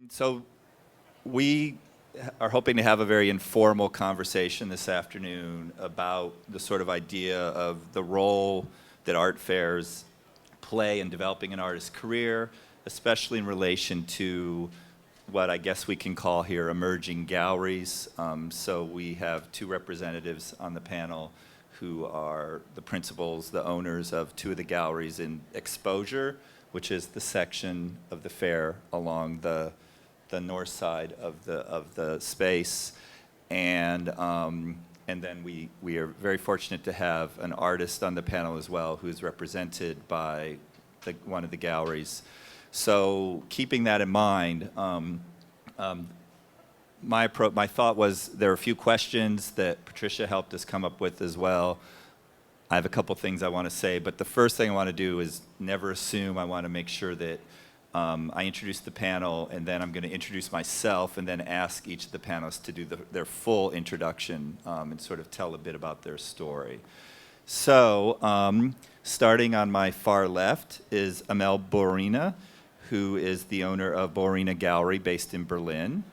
So we are hoping to have a very informal conversation this afternoon about the sort of idea of the role that art fairs play in developing an artist's career, especially in relation to what I guess we can call here emerging galleries. So we have two representatives on the panel who are the principals, the owners of two of the galleries in Exposure, which is the section of the fair along the north side of the space, and then we are very fortunate to have an artist on the panel as well, who is represented by one of the galleries. So keeping that in mind, my thought was there are a few questions that Patricia helped us come up with as well. I have a couple things I want to say, but the first thing I want to do is never assume. I want to make sure that I introduce the panel, and then I'm going to introduce myself, and then ask each of the panelists to do their full introduction and sort of tell a bit about their story. So, starting on my far left is Amel Bourouina, who is the owner of Bourouina Gallery based in Berlin.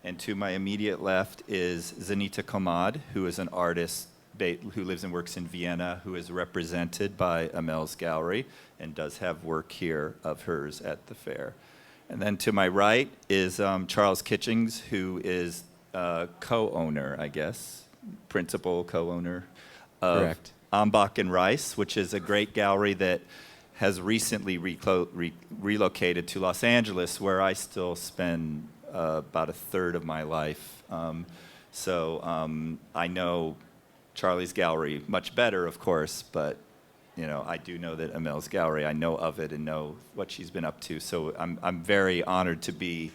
And to my immediate left is Zenita Komad, who is an artist who lives and works in Vienna, who is represented by Amel's gallery and does have work here of hers at the fair. And then to my right is Charles Kitchings, who is co-owner, I guess, principal co-owner of Correct. AMBACH and Rice, which is a great gallery that has recently relocated to Los Angeles, where I still spend about a third of my life. I know Charlie's gallery much better, of course, but I do know that Amel's gallery, I know of it and know what she's been up to. So I'm very honored to be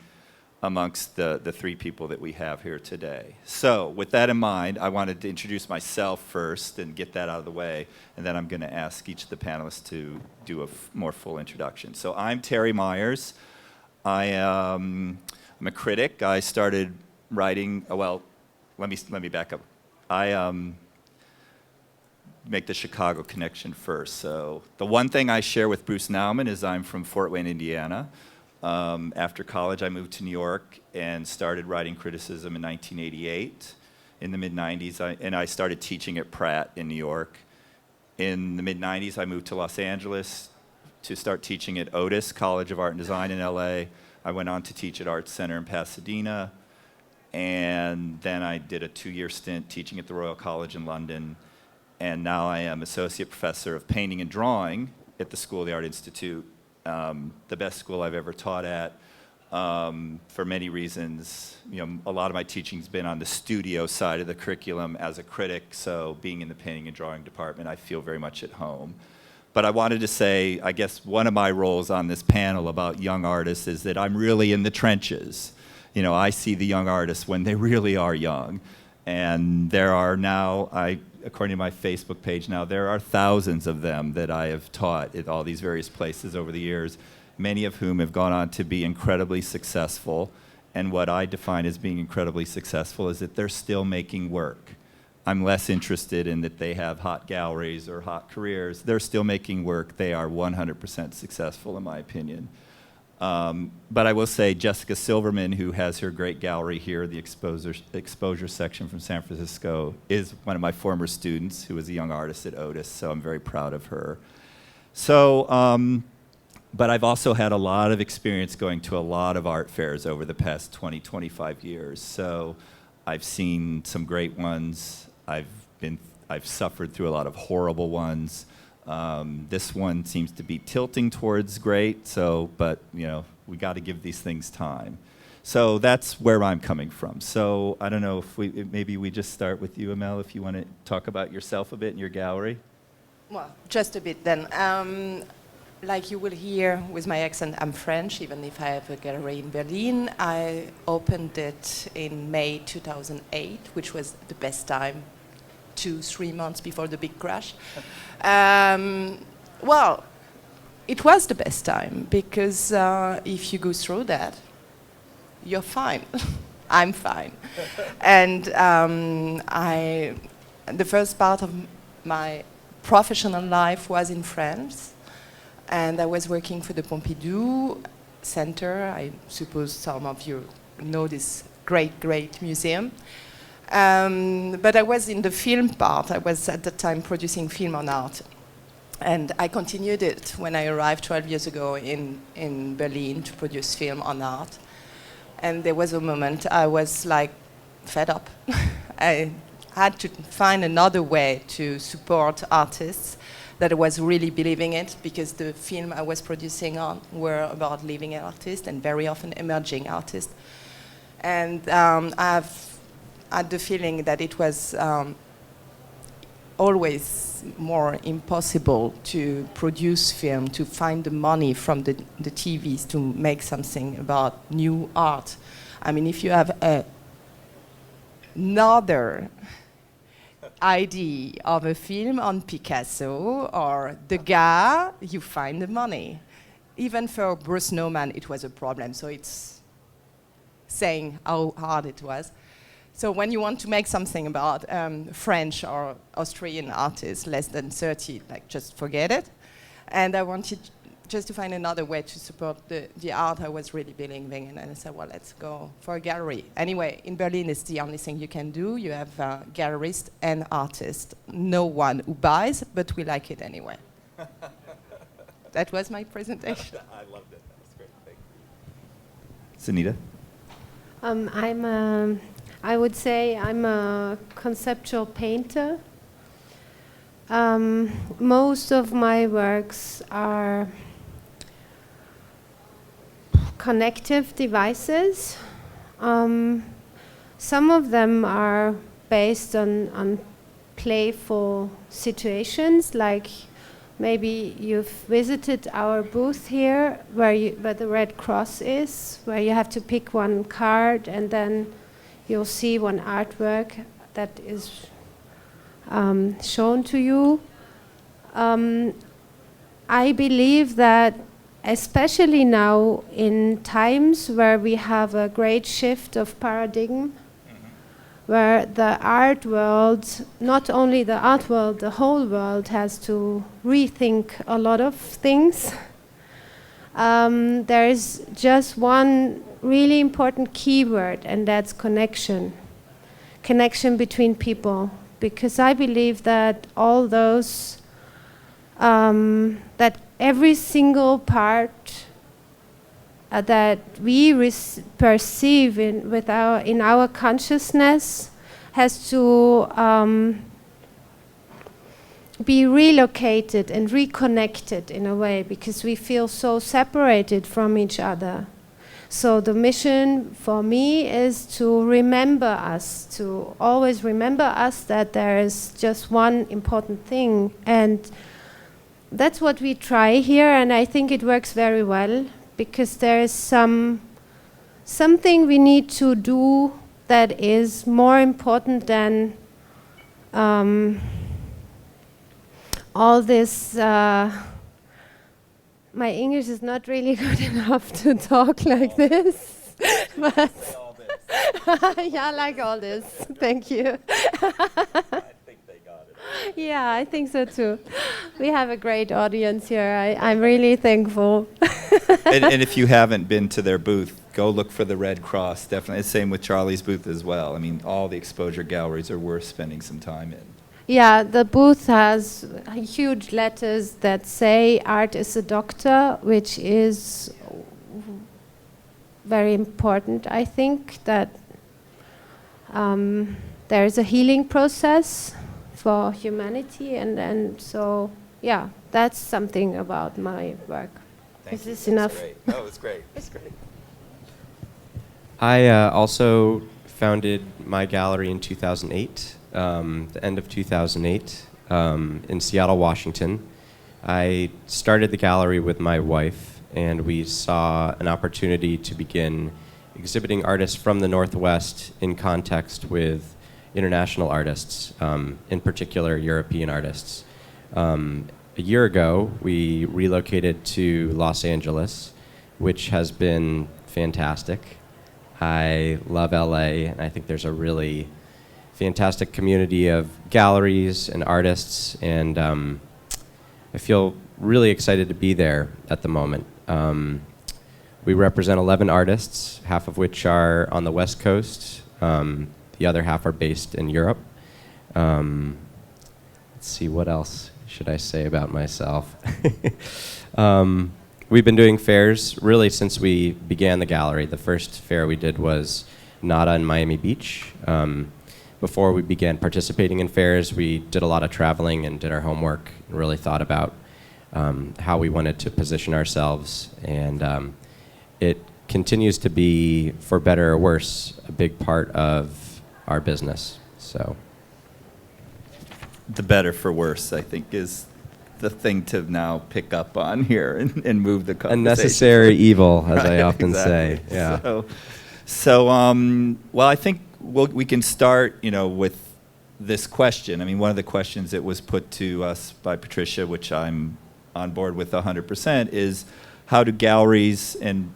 amongst the three people that we have here today. So with that in mind, I wanted to introduce myself first and get that out of the way, and then I'm going to ask each of the panelists to do a more full introduction. So I'm Terry Myers. I'm a critic. I started writing, let me back up. Make the Chicago connection first. So the one thing I share with Bruce Nauman is I'm from Fort Wayne, Indiana. After college, I moved to New York and started writing criticism in 1988. In the mid-90s, I started teaching at Pratt in New York. In the mid-90s, I moved to Los Angeles to start teaching at Otis College of Art and Design in LA. I went on to teach at Art Center in Pasadena. And then I did a 2-year stint teaching at the Royal College in London. And now I am Associate Professor of Painting and Drawing at the School of the Art Institute, the best school I've ever taught at, for many reasons. A lot of my teaching's been on the studio side of the curriculum as a critic, so being in the painting and drawing department, I feel very much at home. But I wanted to say, I guess one of my roles on this panel about young artists is that I'm really in the trenches. I see the young artists when they really are young. And there are now, according to my Facebook page now, there are thousands of them that I have taught at all these various places over the years, many of whom have gone on to be incredibly successful. And what I define as being incredibly successful is that they're still making work. I'm less interested in that they have hot galleries or hot careers. They're still making work. They are 100% successful, in my opinion. But I will say Jessica Silverman, who has her great gallery here, the exposure section from San Francisco, is one of my former students who was a young artist at Otis, so I'm very proud of her. So, but I've also had a lot of experience going to a lot of art fairs over the past 20, 25 years. So I've seen some great ones. I've suffered through a lot of horrible ones. This one seems to be tilting towards great, but we got to give these things time. So that's where I'm coming from. So I don't know if maybe we just start with you, Amel, if you want to talk about yourself a bit and your gallery. Well, just a bit then. Like you will hear with my accent, I'm French, even if I have a gallery in Berlin. I opened it in May 2008, which was the best time, 2-3 months before the big crash. Well, it was the best time because if you go through that, you're fine. I'm fine. And the first part of my professional life was in France, and I was working for the Pompidou. Center. I suppose some of you know this great museum. But I was in the film part. I was at the time producing film on art. And I continued it when I arrived 12 years ago in Berlin to produce film on art. And there was a moment I was like fed up. I had to find another way to support artists that I was really believing it, because the film I was producing on were about living artists and very often emerging artists. And I've had the feeling that it was always more impossible to produce film, to find the money from the TVs to make something about new art. I mean, if you have another idea of a film on Picasso or Degas, you find the money. Even for Bruce Nauman, it was a problem, so it's saying how hard it was. So when you want to make something about French or Austrian artists, less than 30, like just forget it. And I wanted just to find another way to support the art I was really believing in. And I said, well, let's go for a gallery. Anyway, in Berlin, it's the only thing you can do. You have gallerists and artists. No one who buys, but we like it anyway. That was my presentation. I loved it. That was great. Thank you. Zenita? I would say I'm a conceptual painter. Most of my works are connective devices. Some of them are based on playful situations, like maybe you've visited our booth here where the Red Cross is, where you have to pick one card and then you'll see one artwork that is shown to you. I believe that especially now in times where we have a great shift of paradigm, where the art world, not only the art world, the whole world has to rethink a lot of things. There is just one really important keyword, and that's connection. Connection between people. Because I believe that all those, that every single part that we perceive in our consciousness has to be relocated and reconnected in a way, because we feel so separated from each other. So the mission for me is to remember us, to always remember us that there is just one important thing. And that's what we try here, and I think it works very well, because there is something we need to do that is more important than all this. My English is not really good enough to talk like this. But yeah, like all this. Thank you. I think they got it. Yeah, I think so too. We have a great audience here. I'm really thankful. And if you haven't been to their booth, go look for the Red Cross. Definitely. Same with Charlie's booth as well. I mean, all the exposure galleries are worth spending some time in. Yeah, the booth has huge letters that say art is a doctor, which is very important. I think that there is a healing process for humanity, and so, yeah, that's something about my work. Is this enough? Great. No, it's great. It's great. I also founded my gallery in 2008. The end of 2008 in Seattle, Washington. I started the gallery with my wife, and we saw an opportunity to begin exhibiting artists from the Northwest in context with international artists, in particular European artists. A year ago, we relocated to Los Angeles, which has been fantastic. I love LA, and I think there's a really fantastic community of galleries and artists, and I feel really excited to be there at the moment. We represent 11 artists, half of which are on the West Coast. The other half are based in Europe. Let's see, what else should I say about myself? We've been doing fairs really since we began the gallery. The first fair we did was Nada in Miami Beach. Before we began participating in fairs, we did a lot of traveling and did our homework and really thought about how we wanted to position ourselves. And it continues to be, for better or worse, a big part of our business. So, The better for worse, I think, is the thing to now pick up on here and move the conversation. a necessary evil, as I Right, often exactly. say. Yeah. Well, I think we can start, with this question. I mean, one of the questions that was put to us by Patricia, which I'm on board with 100%, is how do galleries and,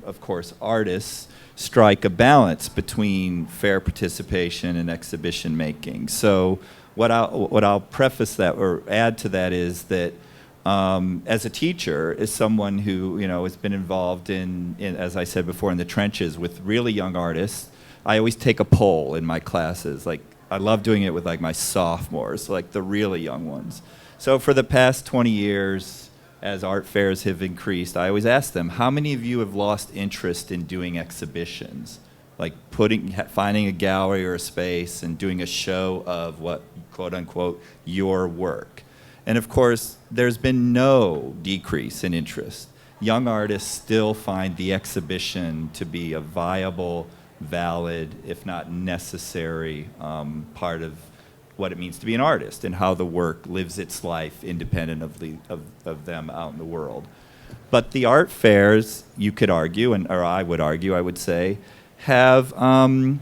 of course, artists strike a balance between fair participation and exhibition making? So what I'll preface that or add to that is that as a teacher, as someone who has been involved in, as I said before, in the trenches with really young artists, I always take a poll in my classes. Like, I love doing it with like my sophomores, like the really young ones. So for the past 20 years, as art fairs have increased, I always ask them, how many of you have lost interest in doing exhibitions? Like finding a gallery or a space and doing a show of what, quote unquote, your work. And of course, there's been no decrease in interest. Young artists still find the exhibition to be a viable, valid, if not necessary, part of what it means to be an artist and how the work lives its life independent of them out in the world. But the art fairs, you could argue, or I would argue, I would say, have, well,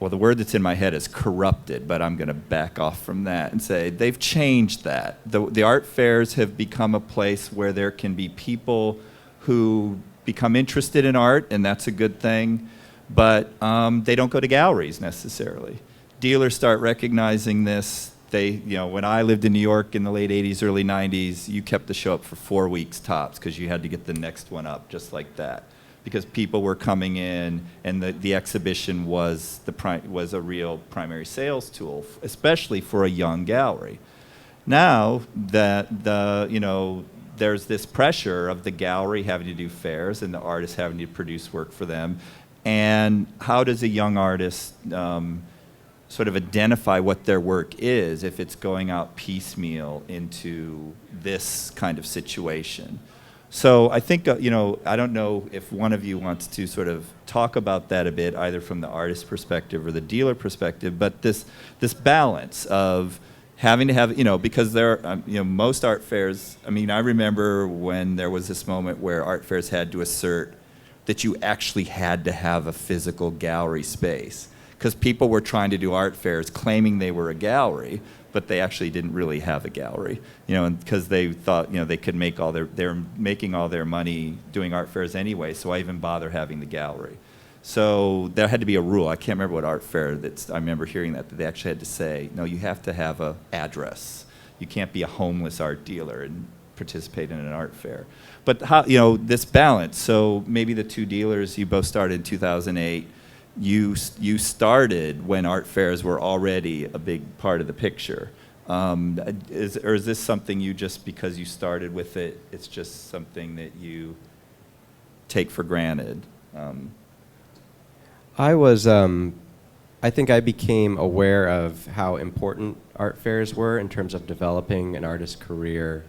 the word that's in my head is corrupted, but I'm going to back off from that and say they've changed that. The art fairs have become a place where there can be people who become interested in art, and that's a good thing, but they don't go to galleries necessarily. Dealers start recognizing this. When I lived in New York in the late 80s, early 90s, you kept the show up for 4 weeks tops because you had to get the next one up just like that, because people were coming in, and the exhibition was a real primary sales tool, especially for a young gallery. Now that there's this pressure of the gallery having to do fairs and the artist having to produce work for them, and how does a young artist sort of identify what their work is if it's going out piecemeal into this kind of situation? So I think, I don't know if one of you wants to sort of talk about that a bit, either from the artist perspective or the dealer perspective, but this balance of having to have, because most art fairs, I remember when there was this moment where art fairs had to assert that you actually had to have a physical gallery space, because people were trying to do art fairs claiming they were a gallery, but they actually didn't really have a gallery, because they thought, they could make they're making all their money doing art fairs anyway, so why even bother having the gallery? So there had to be a rule. I can't remember what art fair I remember hearing that they actually had to say, no, you have to have an address. You can't be a homeless art dealer and participate in an art fair. But how, this balance, so maybe the two dealers, you both started in 2008, you started when art fairs were already a big part of the picture. Is this something you just, because you started with it, it's just something that you take for granted? I think I became aware of how important art fairs were in terms of developing an artist's career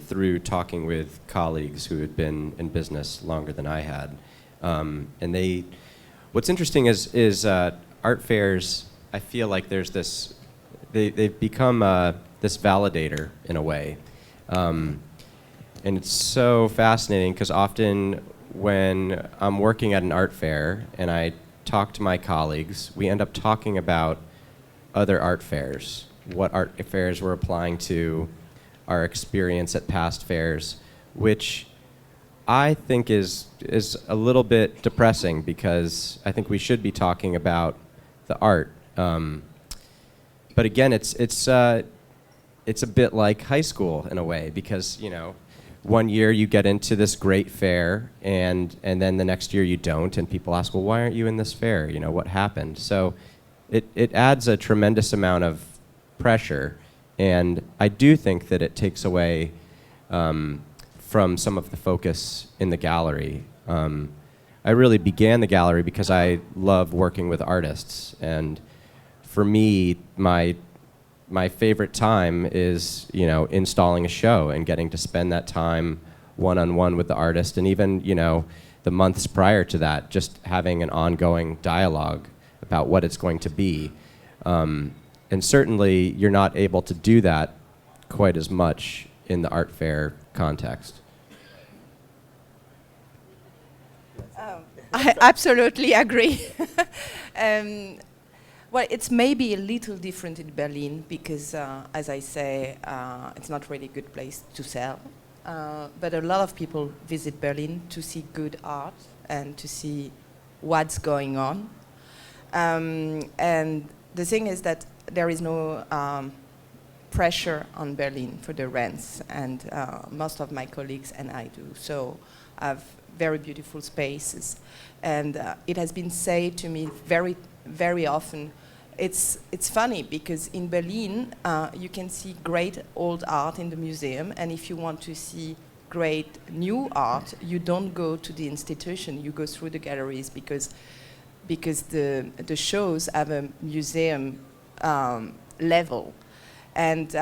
through talking with colleagues who had been in business longer than I had. What's interesting is art fairs, I feel like there's this, they've become this validator in a way. And it's so fascinating because often when I'm working at an art fair and I talk to my colleagues, we end up talking about other art fairs, what art fairs we're applying to, our experience at past fairs, which I think is a little bit depressing because I think we should be talking about the art. But again, it's a bit like high school in a way because one year you get into this great fair, and then the next year you don't, and people ask, well, why aren't you in this fair? You know, what happened? So it adds a tremendous amount of pressure, and I do think that it takes away from some of the focus in the gallery. I really began the gallery because I love working with artists, and for me, my favorite time is, you know, installing a show and getting to spend that time one-on-one with the artist, and even, you know, the months prior to that, just having an ongoing dialogue about what it's going to be. And certainly, you're not able to do that quite as much in the art fair context. I absolutely agree. Well, it's maybe a little different in Berlin because, as I say, it's not really a good place to sell. But a lot of people visit Berlin to see good art and to see what's going on. And the thing is that there is no pressure on Berlin for the rents, and most of my colleagues and I do. So have very beautiful spaces. And it has been said to me very often, it's funny because in Berlin you can see great old art in the museum, and if you want to see great new art, you don't go to the institution, you go through the galleries because the shows have a museum level. And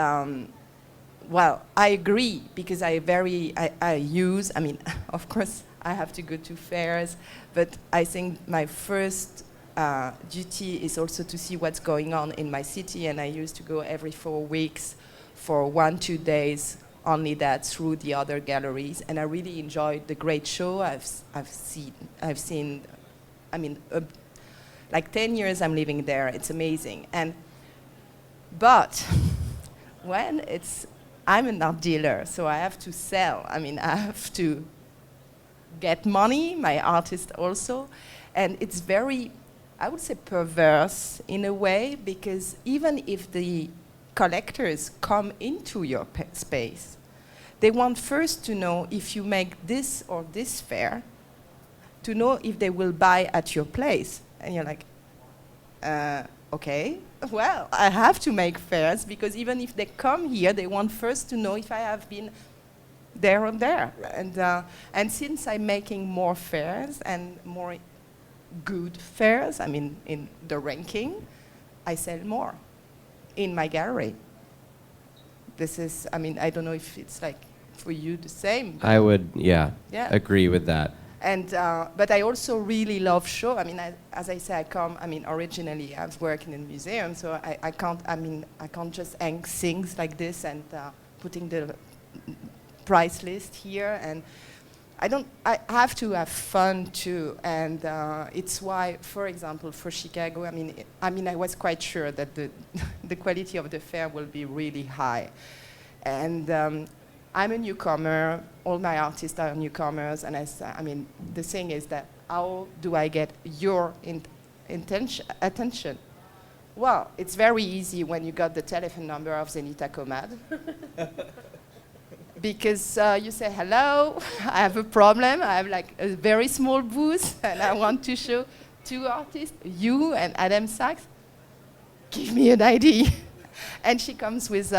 well, I agree because I use, I mean, of course I have to go to fairs, but I think my first duty is also to see what's going on in my city, and I used to go every 4 weeks for 1-2 days, only that, through the other galleries, and I really enjoyed the great show I've seen. I mean, like 10 years I'm living there. It's amazing, but when I'm an art dealer, so I have to sell. I mean, I have to get money. My artist also, and it's very, I would say, perverse in a way, because even if the collectors come into your space, they want first to know if you make this or this fair, to know if they will buy at your place. And you're like, okay, well, I have to make fairs, because even if they come here, they want first to know if I have been there or there. And since I'm making more fairs and more good fairs, I mean, in the ranking, I sell more in my gallery. This is, I mean, I don't know if it's like for you the same. I would, agree with that. And but I also really love show. I mean, as I say, originally I was working in a museum, so I can't just hang things like this and putting the price list here. And I have to have fun too, and it's why, for example, for Chicago, I was quite sure that the quality of the fair will be really high, and I'm a newcomer. All my artists are newcomers, and the thing is that how do I get your attention? Well, it's very easy when you got the telephone number of Zenita Komad. Because you say, hello, I have a problem. I have like a very small booth, and I want to show 2 artists, you and Adam Sachs. Give me an idea. And she comes with,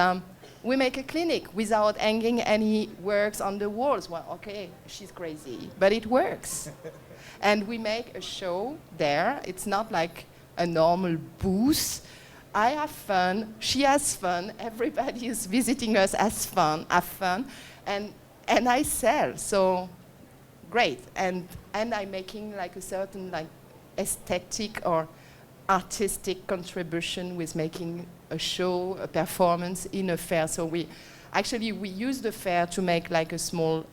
we make a clinic without hanging any works on the walls. Well, okay, she's crazy, but it works. And we make a show there. It's not like a normal booth. I have fun, she has fun, everybody is visiting us have fun, and I sell, so great. And I'm making like a certain like aesthetic or artistic contribution with making a show, a performance in a fair. So we use the fair to make like a small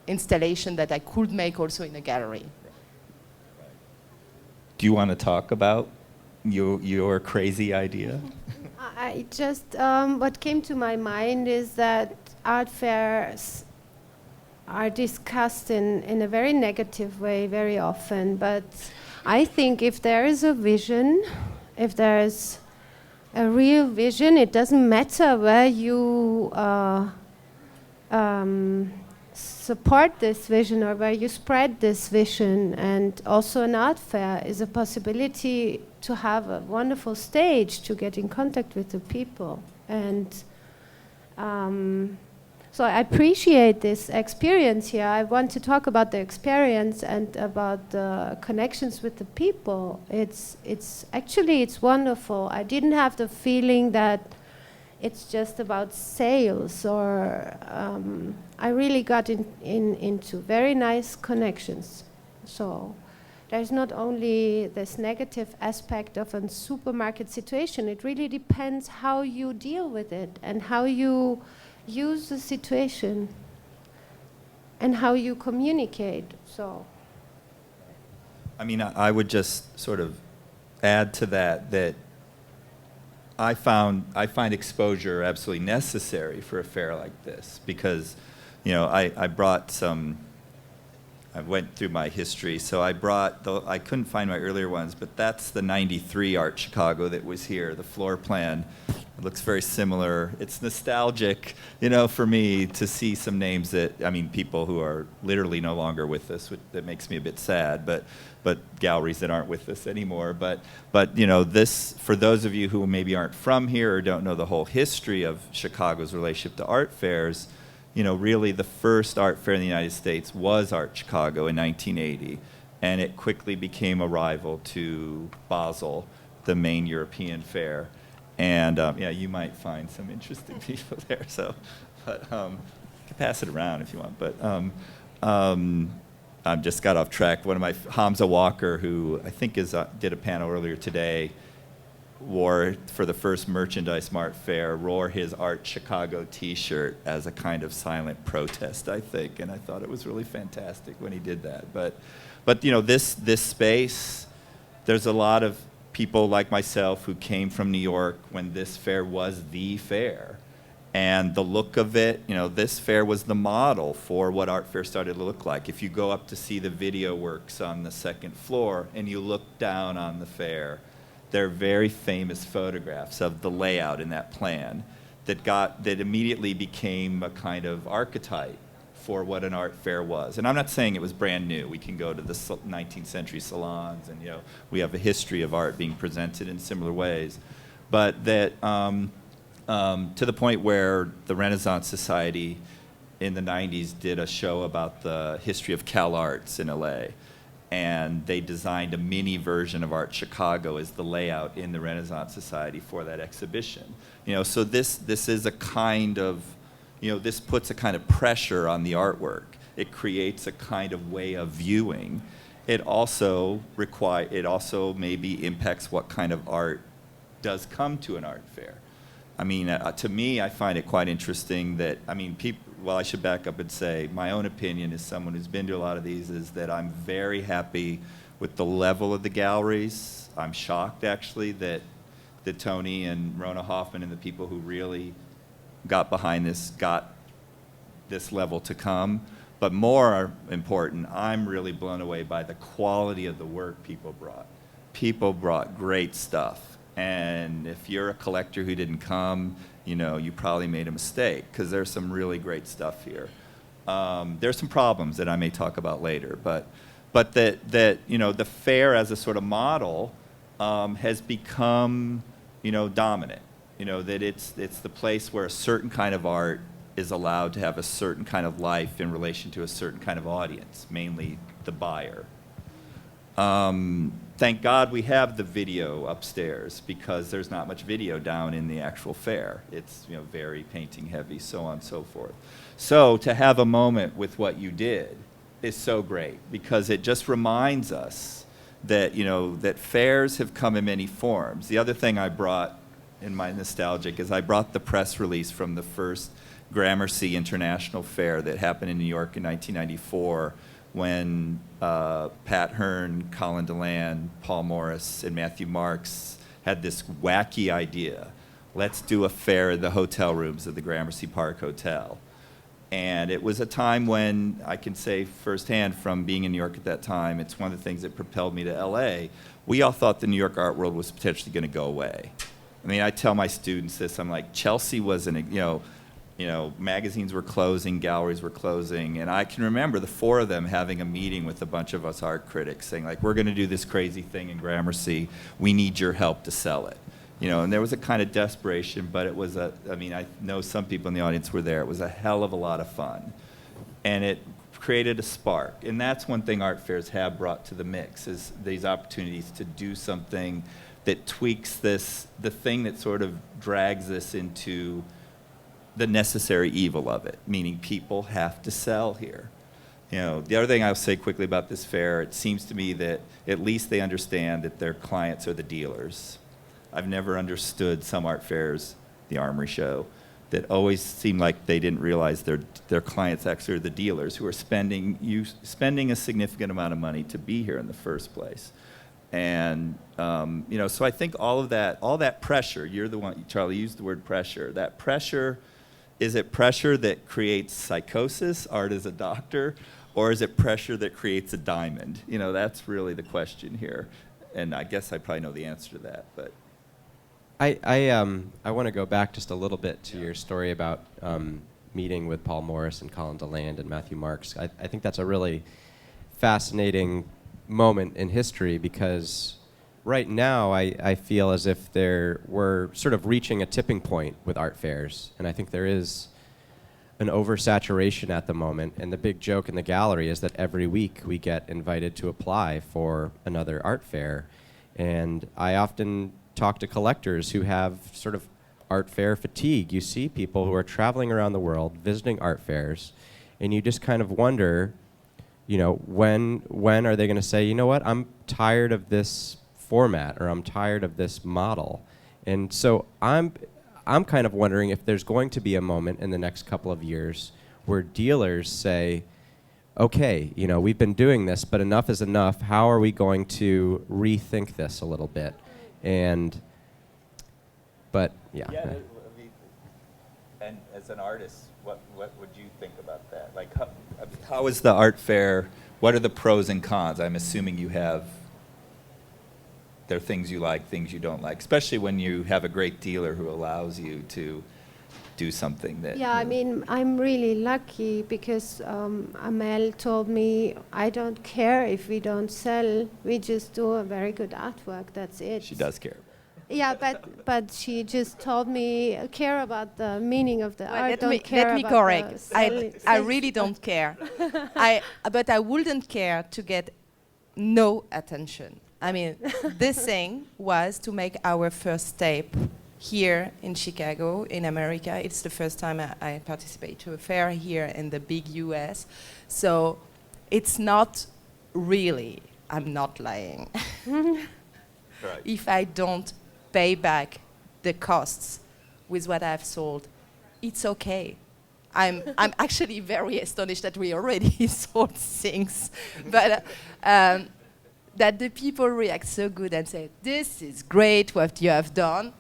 installation that I could make also in a gallery. Do you want to talk about your crazy idea? I just, what came to my mind is that art fairs are discussed in a very negative way very often, but I think if there is a vision, if there's a real vision, it doesn't matter where you support this vision, or where you spread this vision. And also an art fair is a possibility to have a wonderful stage to get in contact with the people. And so I appreciate this experience here. I want to talk about the experience and about the connections with the people. It's wonderful. I didn't have the feeling that it's just about sales, or I really got into very nice connections. So there's not only this negative aspect of a supermarket situation, it really depends how you deal with it and how you use the situation and how you communicate. So, I mean, I would just sort of add to that I find exposure absolutely necessary for a fair like this, because, I brought some. I went through my history, so I couldn't find my earlier ones, but that's the '93 Art Chicago that was here. The floor plan, it looks very similar. It's nostalgic, for me to see some names that, people who are literally no longer with us. That makes me a bit sad, but galleries that aren't with us anymore. But this, for those of you who maybe aren't from here or don't know the whole history of Chicago's relationship to art fairs, really the first art fair in the United States was Art Chicago in 1980, and it quickly became a rival to Basel, the main European fair. And you might find some interesting people there. So, but you can pass it around if you want. But I just got off track. One of my Hamza Walker, who I think did a panel earlier today, wore, for the first Merchandise Mart fair, wore his Art Chicago T-shirt as a kind of silent protest, I think, and I thought it was really fantastic when he did that. But this space, there's a lot of people like myself who came from New York when this fair was the fair, and the look of it, this fair was the model for what art fair started to look like. If you go up to see the video works on the second floor and you look down on the fair, there are very famous photographs of the layout in that plan that immediately became a kind of archetype for what an art fair was. And I'm not saying it was brand new. We can go to the 19th century salons, and we have a history of art being presented in similar ways. But that to the point where the Renaissance Society in the 90s did a show about the history of Cal Arts in LA. And they designed a mini version of Art Chicago as the layout in the Renaissance Society for that exhibition. So this is a kind of, this puts a kind of pressure on the artwork. It creates a kind of way of viewing. It also maybe impacts what kind of art does come to an art fair. To me, I find it quite interesting that, well, I should back up and say my own opinion as someone who's been to a lot of these is that I'm very happy with the level of the galleries. I'm shocked, actually, that Tony and Rona Hoffman and the people who really got behind this got this level to come. But more important, I'm really blown away by the quality of the work people brought. People brought great stuff. And if you're a collector who didn't come, you probably made a mistake, because there's some really great stuff here. There's some problems that I may talk about later, but that the fair as a sort of model has become dominant. That it's the place where a certain kind of art is allowed to have a certain kind of life in relation to a certain kind of audience, mainly the buyer. Thank God we have the video upstairs, because there's not much video down in the actual fair. It's very painting heavy, so on and so forth. So to have a moment with what you did is so great, because it just reminds us that that fairs have come in many forms. The other thing I brought in my nostalgic is I brought the press release from the first Gramercy International Fair that happened in New York in 1994. When Pat Hearn, Colin DeLand, Paul Morris, and Matthew Marks had this wacky idea. Let's do a fair in the hotel rooms of the Gramercy Park Hotel. And it was a time when, I can say firsthand from being in New York at that time, it's one of the things that propelled me to LA. We all thought the New York art world was potentially going to go away. I tell my students this, I'm like, Chelsea was you know, magazines were closing, galleries were closing, and I can remember the four of them having a meeting with a bunch of us art critics saying, like, we're going to do this crazy thing in Gramercy. We need your help to sell it. You know, and there was a kind of desperation, but it was I mean, I know some people in the audience were there. It was a hell of a lot of fun. And it created a spark. And that's one thing art fairs have brought to the mix, is these opportunities to do something that tweaks this, the thing that sort of drags this into the necessary evil of it, meaning people have to sell here. You know, the other thing I'll say quickly about this fair, it seems to me that at least they understand that their clients are the dealers. I've never understood some art fairs, the Armory Show, that always seem like they didn't realize their clients actually are the dealers who are spending a significant amount of money to be here in the first place. And you know, so I think all that pressure, you're the one, Charlie used the word pressure, that pressure, is it pressure that creates psychosis, art as a doctor, or is it pressure that creates a diamond? You know, that's really the question here. And I guess I probably know the answer to that, but. I want to go back just a little bit to your story about meeting with Paul Morris and Colin DeLand and Matthew Marks. I think that's a really fascinating moment in history, because right now I feel as if we're sort of reaching a tipping point with art fairs, and I think there is an oversaturation at the moment, and the big joke in the gallery is that every week we get invited to apply for another art fair, and I often talk to collectors who have sort of art fair fatigue. You see people who are traveling around the world visiting art fairs, and you just kind of wonder, you know, when are they going to say, you know what, I'm tired of this format, or I'm tired of this model. And so I'm kind of wondering if there's going to be a moment in the next couple of years where dealers say, okay, you know, we've been doing this, but enough is enough. How are we going to rethink this a little bit? But yeah. Yeah, I mean, and as an artist, what would you think about that? Like, how is the art fair? What are the pros and cons? I'm assuming there are things you like, things you don't like, especially when you have a great dealer who allows you to do something that. Yeah, I mean, I'm really lucky because Amel told me, I don't care if we don't sell, we just do a very good artwork, that's it. She does care. Yeah, but she just told me, care about the meaning of the art, let me correct. I really don't care. But I wouldn't care to get no attention. I mean, this thing was to make our first tape here in Chicago, in America. It's the first time I participate to a fair here in the big US. So it's not really, I'm not lying. Right. If I don't pay back the costs with what I've sold, it's okay. I'm actually very astonished that we already sold things, but that the people react so good and say, this is great what you have done.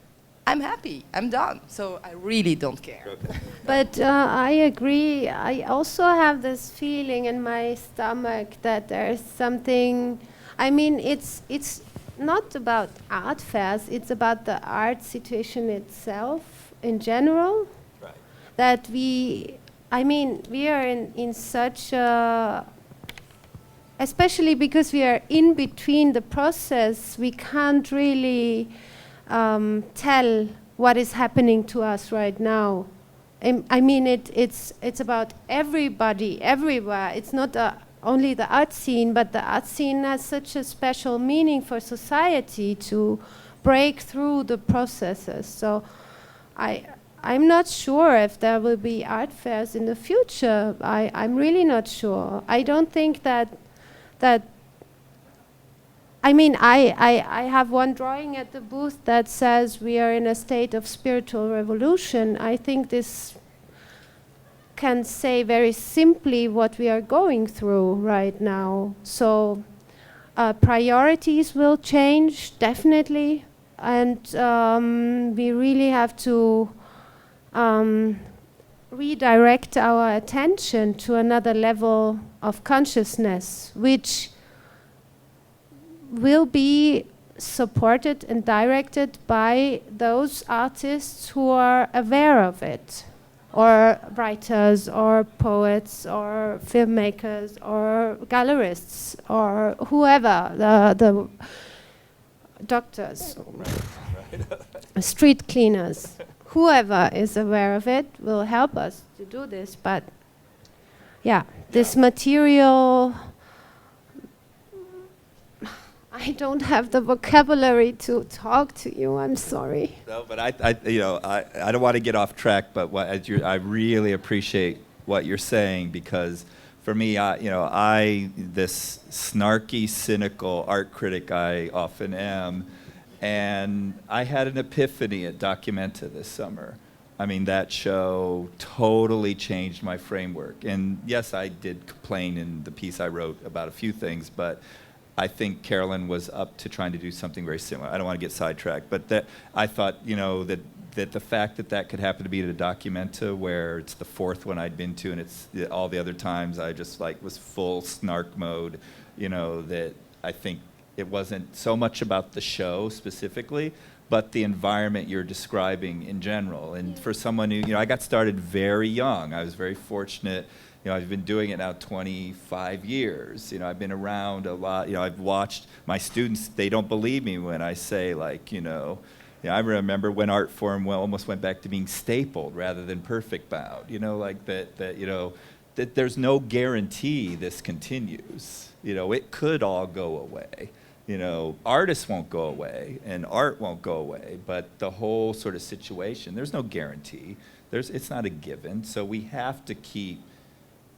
I'm happy, I'm done. So I really don't care. Okay. But I agree. I also have this feeling in my stomach that there's something, I mean, it's not about art fairs, it's about the art situation itself in general. Right. That we are in such a, especially because we are in between the process, we can't really tell what is happening to us right now. I mean, it's about everybody, everywhere. It's not only the art scene, but the art scene has such a special meaning for society to break through the processes. So I'm not sure if there will be art fairs in the future. I'm really not sure. I don't think that I mean, I have one drawing at the booth that says we are in a state of spiritual revolution. I think this can say very simply what we are going through right now. So priorities will change, definitely. And we really have to redirect our attention to another level of consciousness, which will be supported and directed by those artists who are aware of it. or writers, or poets, or filmmakers, or gallerists, or whoever, the doctors, street cleaners, whoever is aware of it will help us to do this. But yeah, this material, I don't have the vocabulary to talk to you. I'm sorry. No, but I don't want to get off track, but I really appreciate what you're saying, because for me, this snarky, cynical art critic I often am, and I had an epiphany at Documenta this summer. I mean, that show totally changed my framework. And yes, I did complain in the piece I wrote about a few things, but I think Carolyn was up to trying to do something very similar. I don't want to get sidetracked, but that I thought, that the fact that could happen to be at a Documenta, where it's the fourth one I'd been to, and it's all the other times I just was full snark mode, that I think it wasn't so much about the show specifically, but the environment you're describing in general. And for someone who, I got started very young. I was very fortunate. I've been doing it now 25 years. I've been around a lot. I've watched my students. They don't believe me when I say, I remember when art form almost went back to being stapled rather than perfect bound. That there's no guarantee this continues. It could all go away. Artists won't go away and art won't go away, but the whole sort of situation, there's no guarantee. It's not a given. So we have to keep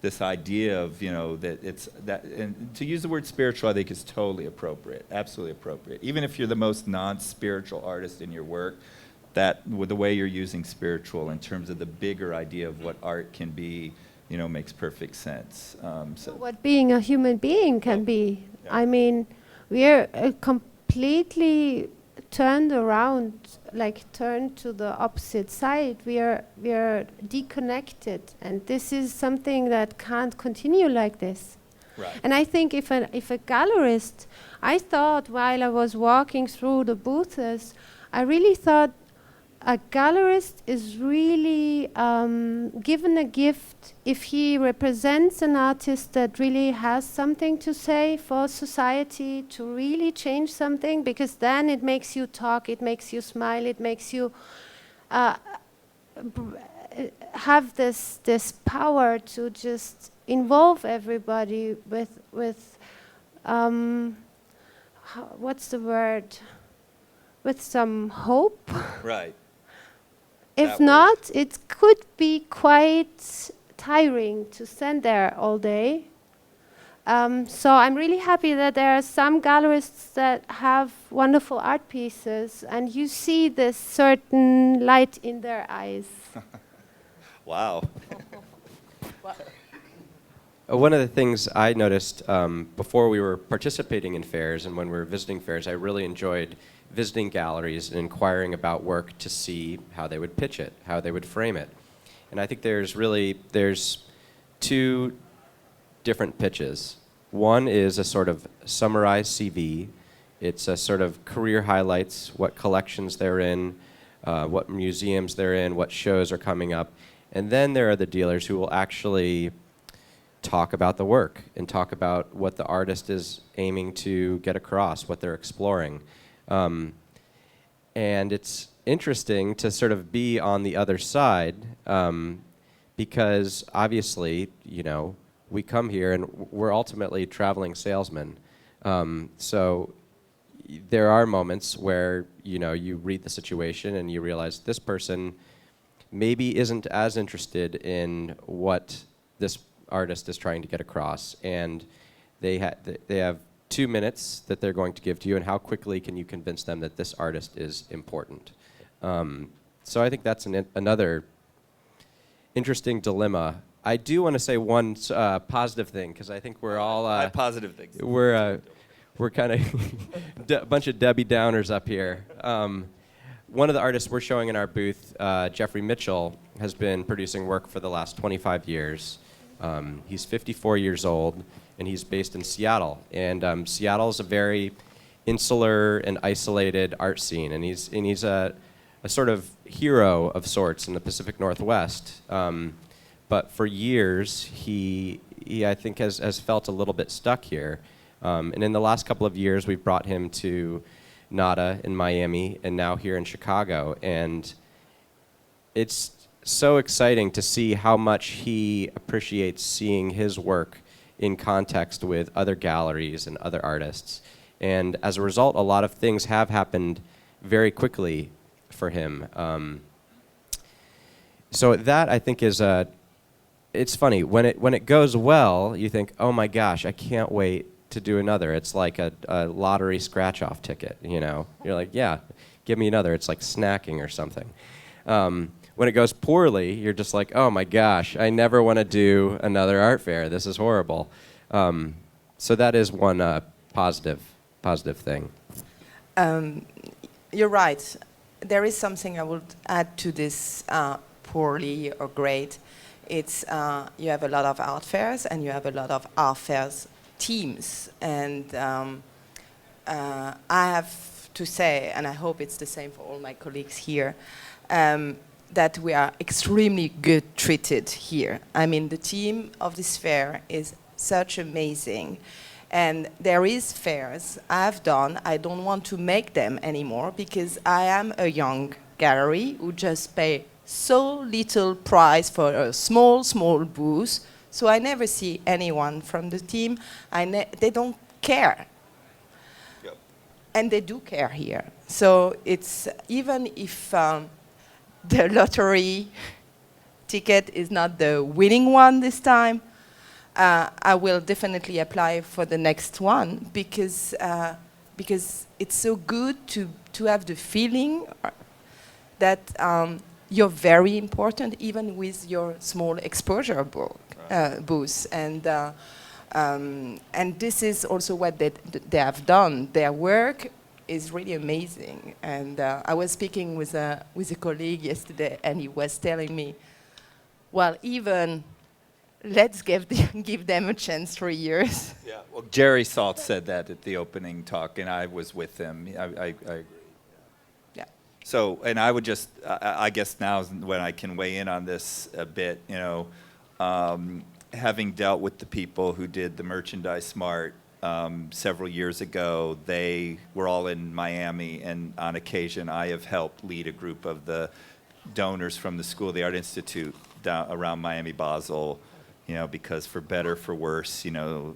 this idea of, that it's that, and to use the word spiritual, I think is totally appropriate, absolutely appropriate. Even if you're the most non-spiritual artist in your work, that with the way you're using spiritual in terms of the bigger idea of what art can be, makes perfect sense. So what being a human being can be. Yeah. I mean, we're completely turned around, turned to the opposite side. We are deconnected, and this is something that can't continue like this. right. And I think if a gallerist, I thought while I was walking through the booths, I really thought a gallerist is really given a gift if he represents an artist that really has something to say for society, to really change something, because then it makes you talk, it makes you smile, it makes you have this power to just involve everybody with what's the word? With some hope. Right. If That word. not, it could be quite tiring to stand there all day. So I'm really happy that there are some gallerists that have wonderful art pieces, and you see this certain light in their eyes. Wow. One of the things I noticed before we were participating in fairs and when we were visiting fairs, I really enjoyed visiting galleries and inquiring about work to see how they would pitch it, how they would frame it. And I think there's two different pitches. One is a sort of summarized CV. It's a sort of career highlights, what collections they're in, what museums they're in, what shows are coming up. And then there are the dealers who will actually talk about the work and talk about what the artist is aiming to get across, what they're exploring. And it's interesting to sort of be on the other side because obviously, we come here and we're ultimately traveling salesmen. So there are moments where, you read the situation and you realize this person maybe isn't as interested in what this artist is trying to get across, and they have 2 minutes that they're going to give to you, and how quickly can you convince them that this artist is important? So I think that's another interesting dilemma. I do want to say one positive thing, because I think we're all positive things. We're kind of a bunch of Debbie Downers up here. One of the artists we're showing in our booth, Jeffrey Mitchell, has been producing work for the last 25 years. He's 54 years old, and he's based in Seattle. And Seattle's a very insular and isolated art scene. And he's a a sort of hero of sorts in the Pacific Northwest. But for years, he I think, has felt a little bit stuck here. And in the last couple of years, we've brought him to NADA in Miami and now here in Chicago. And it's so exciting to see how much he appreciates seeing his work in context with other galleries and other artists. And as a result, a lot of things have happened very quickly for him. So that, I think, is it's funny. When it goes well, you think, oh my gosh, I can't wait to do another. It's like a lottery scratch-off ticket, you know? You're like, yeah, give me another. It's like snacking or something. When it goes poorly, you're just like, oh my gosh, I never want to do another art fair. This is horrible. So that is one positive thing. You're right. There is something I would add to this poorly or great. It's you have a lot of art fairs and you have a lot of art fairs teams. And I have to say, and I hope it's the same for all my colleagues here, that we are extremely good treated here. I mean, the team of this fair is such amazing. And there is fairs I've done, I don't want to make them anymore because I am a young gallery who just pay so little price for a small booth. So I never see anyone from the team. They don't care. Yep. And they do care here. So it's, even if the lottery ticket is not the winning one this time, I will definitely apply for the next one because it's so good to have the feeling that you're very important even with your small exposure booth. And this is also what they have done. Their work is really amazing. And I was speaking with a colleague yesterday, and he was telling me, well, even let's give them a chance 3 years. Yeah. Well, Jerry Salt said that at the opening talk, and I was with him. I agree. Yeah. So, and I would just, I guess now is when I can weigh in on this a bit, you know, having dealt with the people who did the Merchandise Mart several years ago, they were all in Miami, and on occasion I have helped lead a group of the donors from the School of the Art Institute down around Miami Basel, you know, because for better, for worse, you know,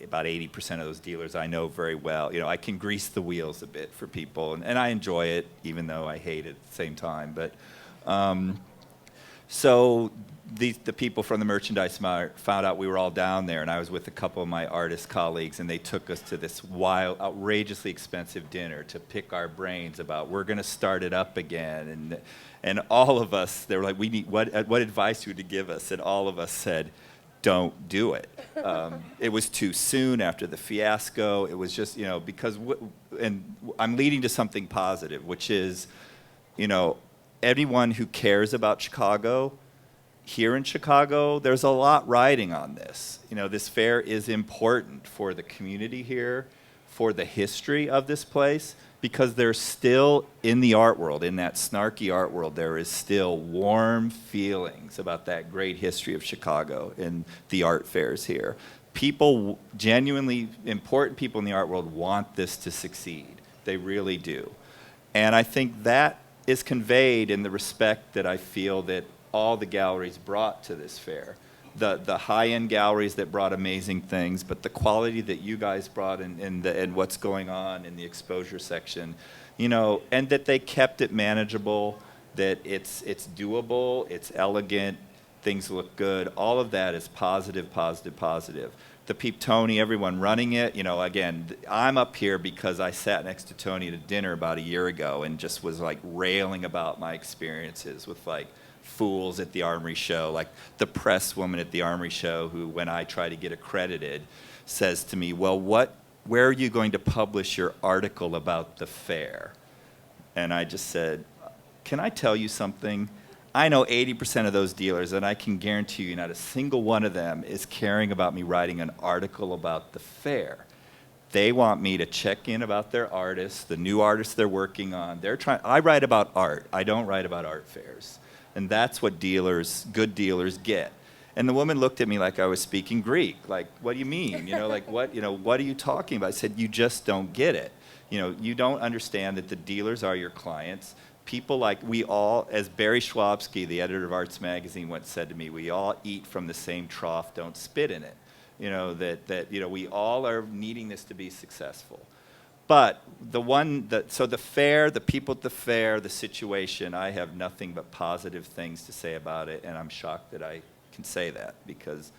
about 80% of those dealers I know very well. You know, I can grease the wheels a bit for people, and I enjoy it, even though I hate it at the same time. But so the people from the Merchandise Mart found out we were all down there, and I was with a couple of my artist colleagues, and they took us to this wild, outrageously expensive dinner to pick our brains about, we're going to start it up again. And all of us, they were like, we need, what advice would you give us? And all of us said, don't do it. It was too soon after the fiasco. It was just, you know, because, and I'm leading to something positive, which is, you know, anyone who cares about Chicago, here in Chicago, there's a lot riding on this. You know, this fair is important for the community here, for the history of this place, because there's still, in the art world, in that snarky art world, there is still warm feelings about that great history of Chicago and the art fairs here. People, genuinely important people in the art world, want this to succeed. They really do. And I think that is conveyed in the respect that I feel that all the galleries brought to this fair. The high-end galleries that brought amazing things, but the quality that you guys brought and what's going on in the exposure section, you know, and that they kept it manageable, that it's doable, it's elegant, things look good. All of that is positive, positive, positive. The Peep Tony, everyone running it, you know, again, I'm up here because I sat next to Tony at a dinner about a year ago and just was like railing about my experiences with like fools at the Armory Show, like the press woman at the Armory Show who, when I try to get accredited, says to me, well, where are you going to publish your article about the fair? And I just said, can I tell you something? I know 80% of those dealers, and I can guarantee you not a single one of them is caring about me writing an article about the fair. They want me to check in about their artists, the new artists they're working on. I write about art. I don't write about art fairs. And that's what good dealers get. And the woman looked at me like I was speaking Greek. Like, what do you mean? What are you talking about? I said, you just don't get it. You don't understand that the dealers are your clients. People like we all, as Barry Schwabsky, the editor of Arts Magazine, once said to me, we all eat from the same trough, don't spit in it. We all are needing this to be successful. But so the fair, the people at the fair, the situation, I have nothing but positive things to say about it, and I'm shocked that I can say that, because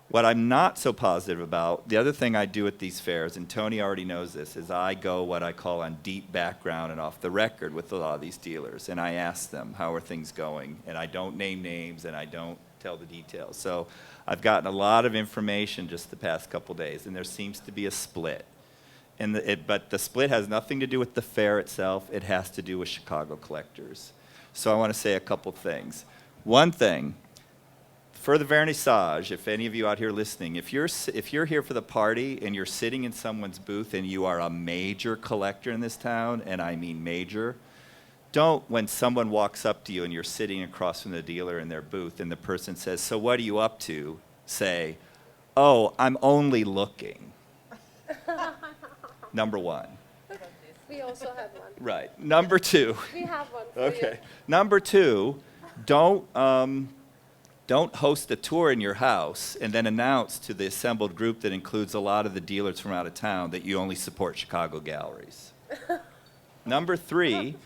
what I'm not so positive about, the other thing I do at these fairs, and Tony already knows this, is I go what I call on deep background and off the record with a lot of these dealers, and I ask them, how are things going? And I don't name names, and I don't tell the details. So I've gotten a lot of information just the past couple days, and there seems to be a split. But the split has nothing to do with the fair itself. It has to do with Chicago collectors. So I want to say a couple things. One thing, for the vernissage, if any of you out here listening, if you're here for the party and you're sitting in someone's booth and you are a major collector in this town, and I mean major, don't, when someone walks up to you and you're sitting across from the dealer in their booth and the person says, so what are you up to? Say, oh, I'm only looking. Number one. We also have one. Right. Number two. We have one for Okay. Number two, don't host a tour in your house and then announce to the assembled group that includes a lot of the dealers from out of town that you only support Chicago galleries. Number three,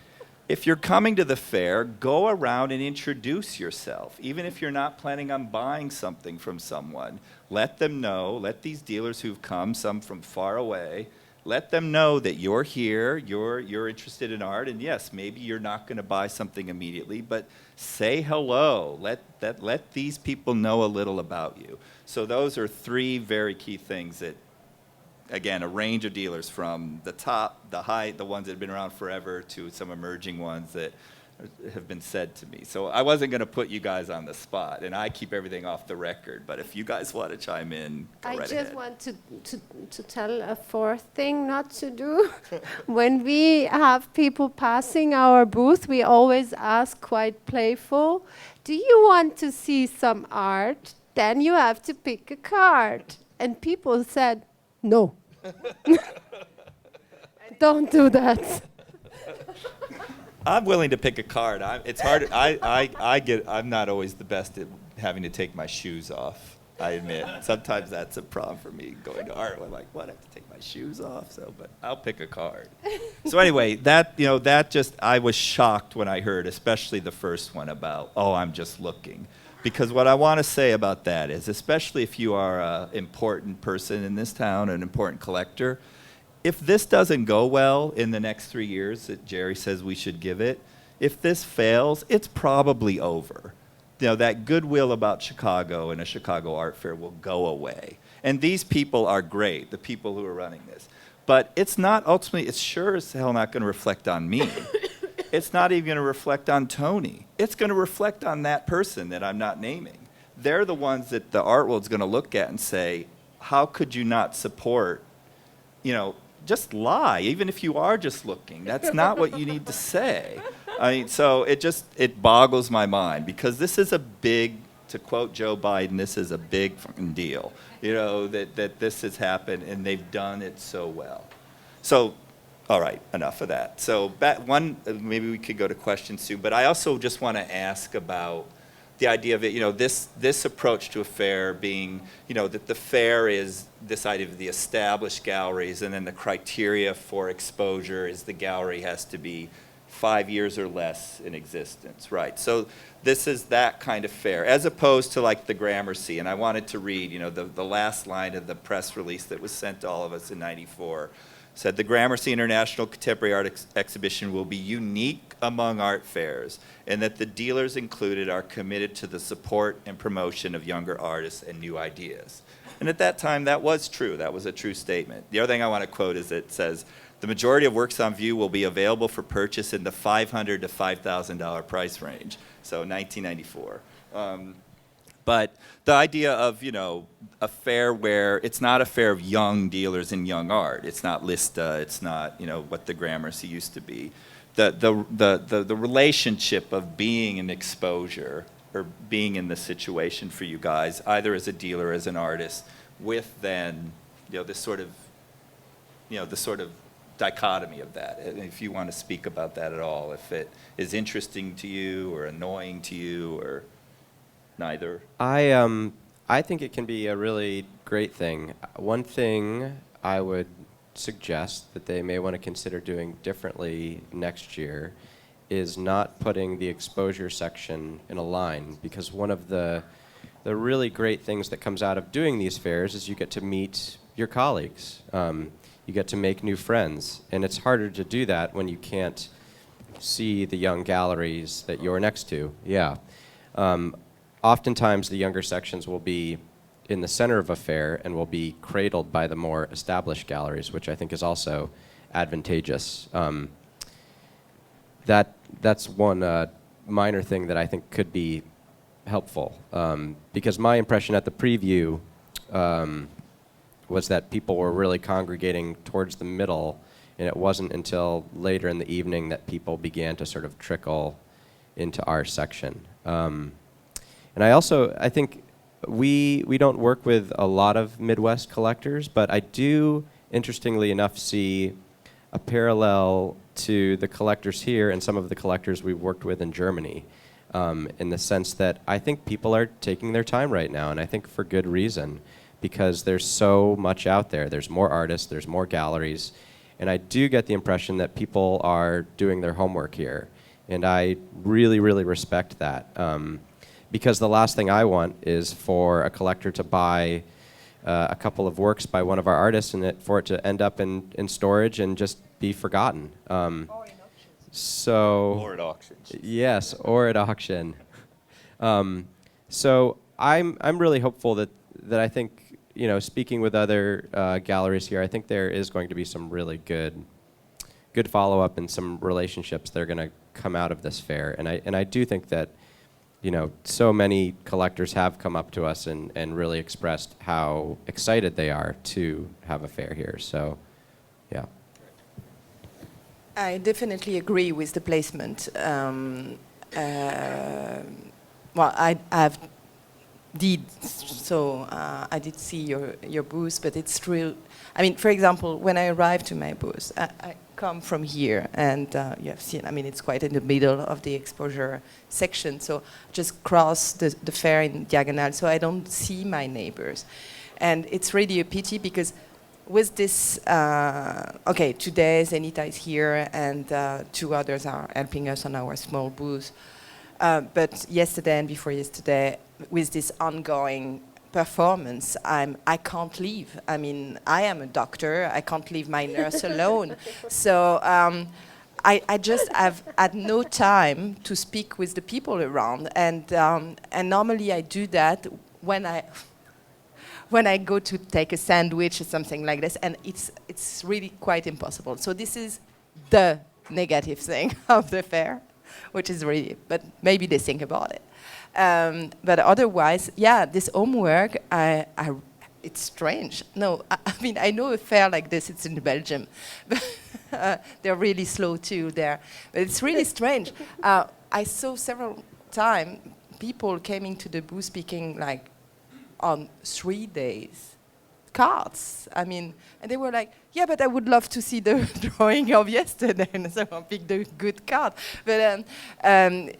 if you're coming to the fair, go around and introduce yourself. Even if you're not planning on buying something from someone, let them know, let these dealers who've come, some from far away, let them know that you're here, you're interested in art, and yes, maybe you're not going to buy something immediately, but say hello. Let these people know a little about you. So those are three very key things that, again, a range of dealers from the top, the high, the ones that have been around forever, to some emerging ones that have been said to me. So I wasn't going to put you guys on the spot, and I keep everything off the record, but if you guys want to chime in, go right ahead. I just want to tell a fourth thing not to do. When we have people passing our booth, we always ask quite playful, do you want to see some art? Then you have to pick a card. And people said, no. Don't do that. I'm willing to pick a card. It's hard. I'm not always the best at having to take my shoes off. I admit. Sometimes that's a problem for me going to art. I'm like, what? I have to take my shoes off. But I'll pick a card. So anyway, I was shocked when I heard, especially the first one about, oh, I'm just looking. Because what I want to say about that is, especially if you are an important person in this town, an important collector, if this doesn't go well in the next 3 years that Jerry says we should give it, if this fails, it's probably over. That goodwill about Chicago and a Chicago art fair will go away. And these people are great, the people who are running this. But it's sure as hell not going to reflect on me. It's not even going to reflect on Tony. It's going to reflect on that person that I'm not naming. They're the ones that the art world's going to look at and say, how could you not support, just lie, even if you are just looking. That's not what you need to say. So it boggles my mind, because this is a big, to quote Joe Biden, this is a big fucking deal, that this has happened, and they've done it so well. So, all right, enough of that. So maybe we could go to questions soon, but I also just want to ask about the idea of it, this approach to a fair being, that the fair is this idea of the established galleries, and then the criteria for exposure is the gallery has to be 5 years or less in existence, right? So this is that kind of fair, as opposed to like the Gramercy. And I wanted to read, the last line of the press release that was sent to all of us in '94. Said the Gramercy International Contemporary Art Exhibition will be unique among art fairs, and that the dealers included are committed to the support and promotion of younger artists and new ideas. And at that time, that was true. That was a true statement. The other thing I want to quote is it says, the majority of works on view will be available for purchase in the $500 to $5,000 price range. So 1994. But the idea of, a fair where it's not a fair of young dealers in young art. It's not Lista. It's not, what the Gramercy used to be. The relationship of being in exposure or being in the situation for you guys, either as a dealer or as an artist, with then, this sort of, the sort of dichotomy of that. And if you want to speak about that at all, if it is interesting to you or annoying to you or neither. I think it can be a really great thing. One thing I would suggest that they may want to consider doing differently next year is not putting the exposure section in a line, because one of the really great things that comes out of doing these fairs is you get to meet your colleagues. You get to make new friends, and it's harder to do that when you can't see the young galleries that you're next to. Yeah. Oftentimes the younger sections will be in the center of a fair and will be cradled by the more established galleries, which I think is also advantageous. That's one minor thing that I think could be helpful, because my impression at the preview was that people were really congregating towards the middle, and it wasn't until later in the evening that people began to sort of trickle into our section. And I think we don't work with a lot of Midwest collectors, but I do, interestingly enough, see a parallel to the collectors here and some of the collectors we've worked with in Germany, in the sense that I think people are taking their time right now, and I think for good reason, because there's so much out there. There's more artists, there's more galleries, and I do get the impression that people are doing their homework here, and I really, really respect that. Because the last thing I want is for a collector to buy a couple of works by one of our artists and for it to end up in storage and just be forgotten. Or in auctions. Or at auctions. Yes, or at auction. So I'm really hopeful that I think, speaking with other galleries here, I think there is going to be some really good follow-up and some relationships that are going to come out of this fair. And I do think that so many collectors have come up to us and really expressed how excited they are to have a fair here. So, yeah. I definitely agree with the placement. Well, I did see your booth, but it's real. I mean, for example, when I arrived to my booth, I come from here, and you have seen, I mean, it's quite in the middle of the exposure section, so just cross the fair in diagonal, so I don't see my neighbors. And it's really a pity, because with this, today Zenita is here, and two others are helping us on our small booth. But yesterday and before yesterday, with this ongoing performance, I can't leave. I mean, I am a doctor. I can't leave my nurse alone. So I just have had no time to speak with the people around. And normally I do that when I go to take a sandwich or something like this, and it's really quite impossible. So this is the negative thing of the fair, which is really, but maybe they think about it. But otherwise, yeah, this homework, it's strange. No, I mean, I know a fair like this, it's in Belgium. They're really slow too there. But it's really strange. I saw several times people came into the booth speaking like on 3 days. Cards. I mean, and they were like, yeah, but I would love to see the drawing of yesterday, and so I picked the good card. But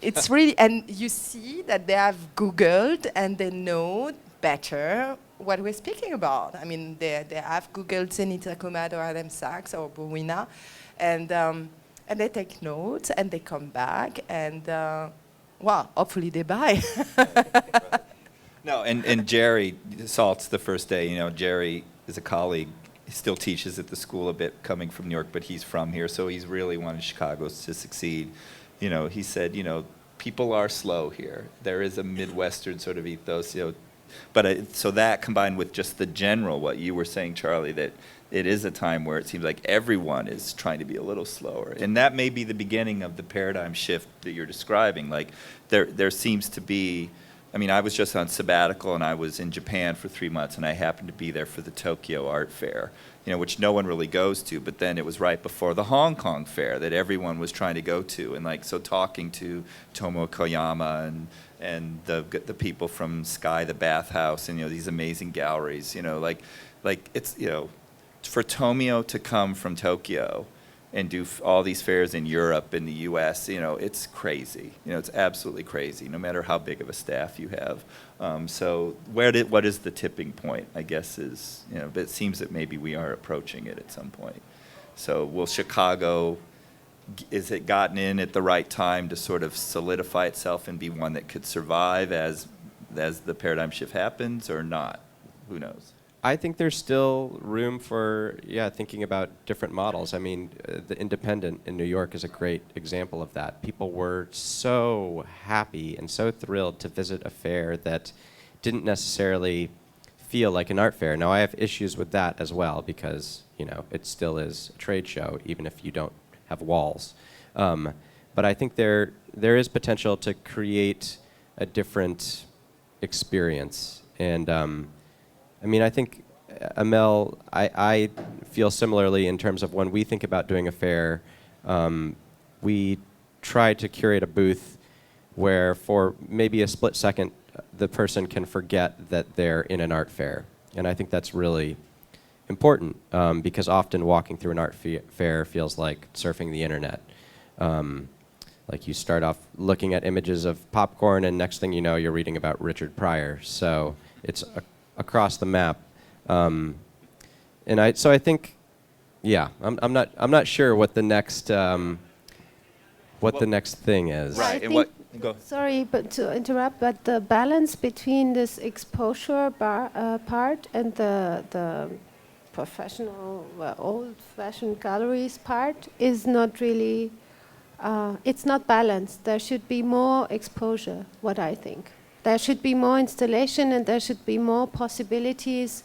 it's really, and you see that they have Googled and they know better what we're speaking about. I mean, they have Googled Zenita, Komad, or AMBACH, or Bourouina, and they take notes and they come back and, hopefully they buy. No, and Jerry Salt's the first day. Jerry is a colleague. He still teaches at the school a bit, coming from New York, but he's from here, so he's really wanted Chicago to succeed. He said, people are slow here. There is a Midwestern sort of ethos, but so that combined with just the general, what you were saying, Charlie, that it is a time where it seems like everyone is trying to be a little slower, and that may be the beginning of the paradigm shift that you're describing. Like there seems to be I mean, I was just on sabbatical and I was in Japan for 3 months and I happened to be there for the Tokyo Art Fair, you know, which no one really goes to, but then it was right before the Hong Kong Fair that everyone was trying to go to. And like, so talking to Tomo Koyama and the people from Sky, the Bathhouse, and, you know, these amazing galleries, you know, like it's, you know, for Tomio to come from Tokyo and do all these fairs in Europe and the U.S., you know, it's crazy. You know, it's absolutely crazy, no matter how big of a staff you have. So what is the tipping point, I guess, is, you know, but it seems that maybe we are approaching it at some point. So will Chicago, is it gotten in at the right time to sort of solidify itself and be one that could survive as the paradigm shift happens, or not? Who knows? I think there's still room for, thinking about different models. I mean, the Independent in New York is a great example of that. People were so happy and so thrilled to visit a fair that didn't necessarily feel like an art fair. Now, I have issues with that as well because, you know, it still is a trade show, even if you don't have walls. But I think there is potential to create a different experience. And I mean, I think, Amel, I feel similarly in terms of when we think about doing a fair, we try to curate a booth where for maybe a split second, the person can forget that they're in an art fair. And I think that's really important because often walking through an art fair feels like surfing the internet. Like you start off looking at images of popcorn and next thing you know, you're reading about Richard Pryor. So it's across the map, and I think, I'm not sure what the next the next thing is. Right. And go. Sorry, but to interrupt, but the balance between this exposure part and the professional, old-fashioned galleries part is not really. It's not balanced. There should be more exposure. What I think. There should be more installation and there should be more possibilities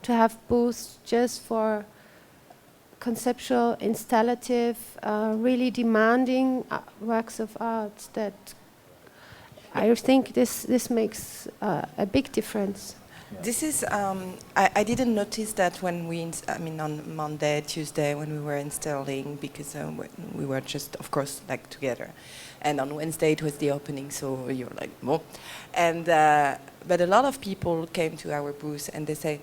to have booths just for conceptual, installative, really demanding works of art that I think this makes a big difference. This is, I didn't notice that when on Monday, Tuesday, when we were installing, because we were just, of course, like together. And on Wednesday it was the opening, so you're like, whoa. And, but a lot of people came to our booth and they say,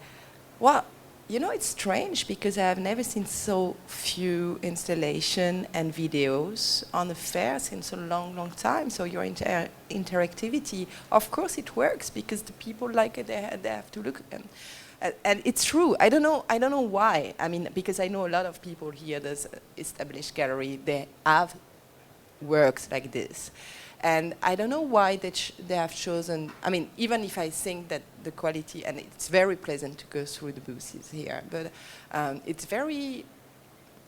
well, you know, it's strange because I have never seen so few installation and videos on a fair since a long, long time. So your interactivity, of course it works because the people like it, they have to look. And it's true. I don't know why. I mean, because I know a lot of people here, there's established gallery, they have works like this. And I don't know why they have chosen, I mean, even if I think that the quality, and it's very pleasant to go through the booths here, but it's very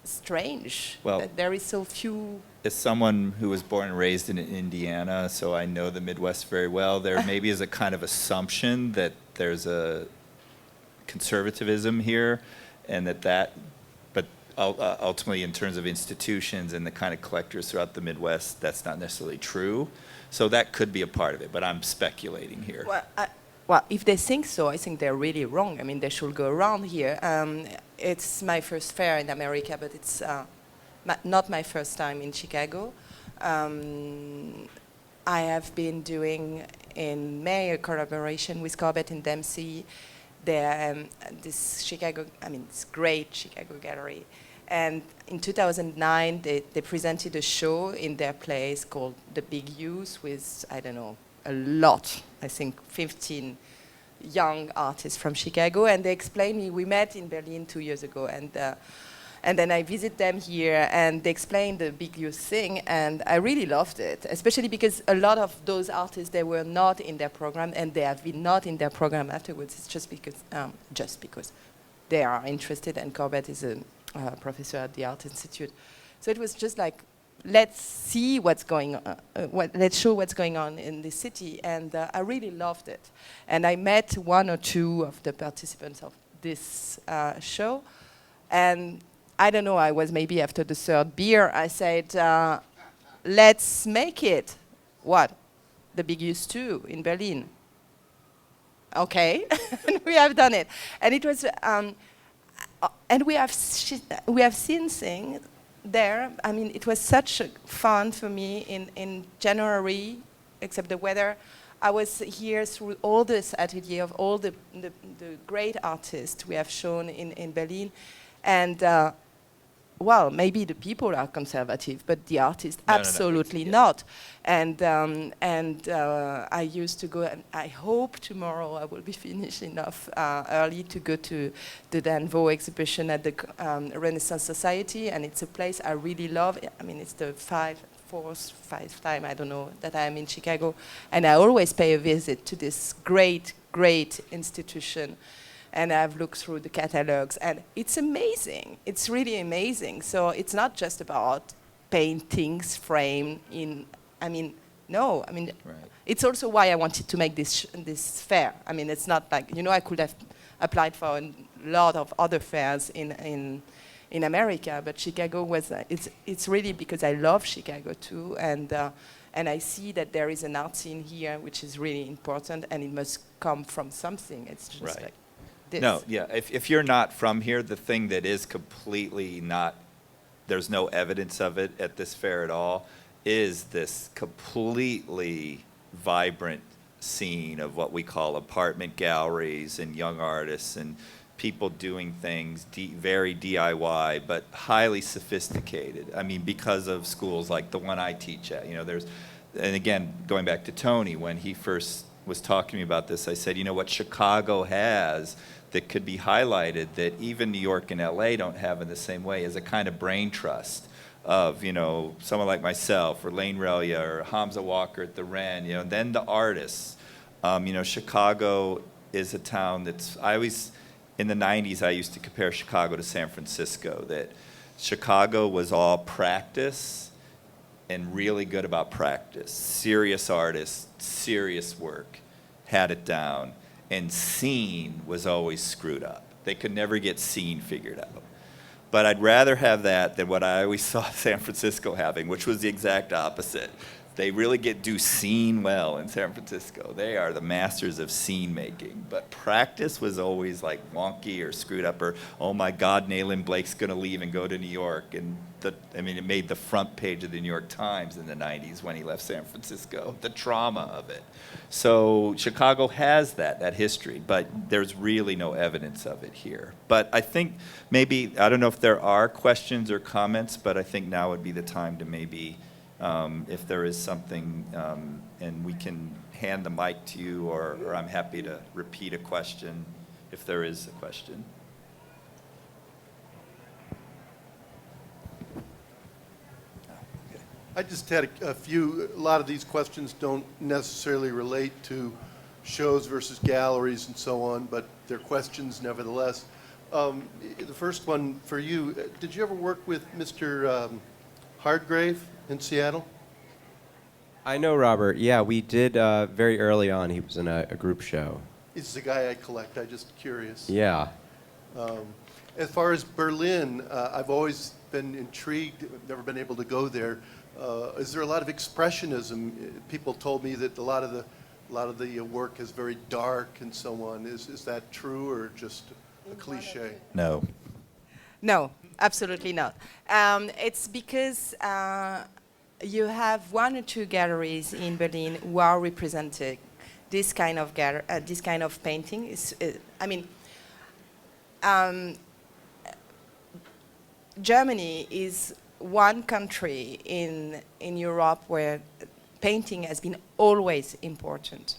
strange that there is so few. As someone who was born and raised in Indiana, so I know the Midwest very well, there maybe is a kind of assumption that there's a conservatism here, and that ultimately, in terms of institutions and the kind of collectors throughout the Midwest, that's not necessarily true. So that could be a part of it, but I'm speculating here. Well, if they think so, I think they're really wrong. I mean, they should go around here. It's my first fair in America, but it's not my first time in Chicago. I have been doing in May a collaboration with Corbett and Dempsey. This Chicago, it's great Chicago gallery. And in 2009, they presented a show in their place called The Big Use with, I don't know, a lot, I think 15 young artists from Chicago. And they explained me, we met in Berlin 2 years ago, and then I visit them here, and they explained the Big Use thing, and I really loved it, especially because a lot of those artists, they were not in their program, and they have been not in their program afterwards. It's just because they are interested, and Corbett is a professor at the Art Institute. So it was just like, let's see what's going on, let's show what's going on in the city, and I really loved it. And I met one or two of the participants of this show, and I don't know, I was maybe after the third beer, I said, let's make it. What? The Big Use 2 in Berlin. Okay, and we have done it, and it was, and we have seen things there. I mean, it was such fun for me in January, except the weather. I was here through all this atelier of all the great artists we have shown in Berlin, and well, maybe the people are conservative, but the artists absolutely not. And I used to go, and I hope tomorrow I will be finished enough early to go to the Danvaux exhibition at the Renaissance Society, and it's a place I really love. I mean, it's the fourth time, I don't know, that I am in Chicago, and I always pay a visit to this great, great institution. And I've looked through the catalogs, and it's amazing. It's really amazing. So it's not just about paintings framed in, I mean, no. I mean, Right. it's also why I wanted to make this fair. I mean, it's not like, you know, I could have applied for a lot of other fairs in America, but Chicago was, it's really because I love Chicago too, and I see that there is an art scene here which is really important, and it must come from something. It's just Right. like this. No, yeah. If you're not from here, the thing that is completely not, there's no evidence of it at this fair at all, is this completely vibrant scene of what we call apartment galleries and young artists and people doing things very DIY, but highly sophisticated. I mean, because of schools like the one I teach at. You know, there's, and again, going back to Tony, when he first was talking to me about this, I said, you know, what Chicago has that could be highlighted that even New York and LA don't have in the same way is a kind of brain trust of, you know, someone like myself or Lane Relia or Hamza Walker at the Ren, you know, and then the artists. You know, Chicago is a town that's, I always, in the 90s, I used to compare Chicago to San Francisco, that Chicago was all practice and really good about practice. Serious artists, serious work, had it down. And scene was always screwed up. They could never get scene figured out. But I'd rather have that than what I always saw San Francisco having, which was the exact opposite. They really do scene well in San Francisco. They are the masters of scene making. But practice was always like wonky or screwed up, or, oh my God, Nayland Blake's gonna leave and go to New York. And I mean, it made the front page of the New York Times in the 90s when he left San Francisco, the trauma of it. So Chicago has that history, but there's really no evidence of it here. But I think maybe, I don't know if there are questions or comments, but I think now would be the time to maybe, if there is something, and we can hand the mic to you, or I'm happy to repeat a question if there is a question. I just had a lot of these questions don't necessarily relate to shows versus galleries and so on, but they're questions nevertheless. The first one for you, did you ever work with Mr. Hardgrave in Seattle? I know Robert. Yeah, we did very early on. He was in a group show. He's the guy I collect. I'm just curious. Yeah. As far as Berlin, I've always been intrigued. I've never been able to go there. Is there a lot of expressionism? People told me that a lot of the work is very dark and so on. Is that true or just a cliche? No. No, absolutely not. It's because you have one or two galleries in Berlin who are representing this kind of painting. Germany is one country in Europe where painting has been always important.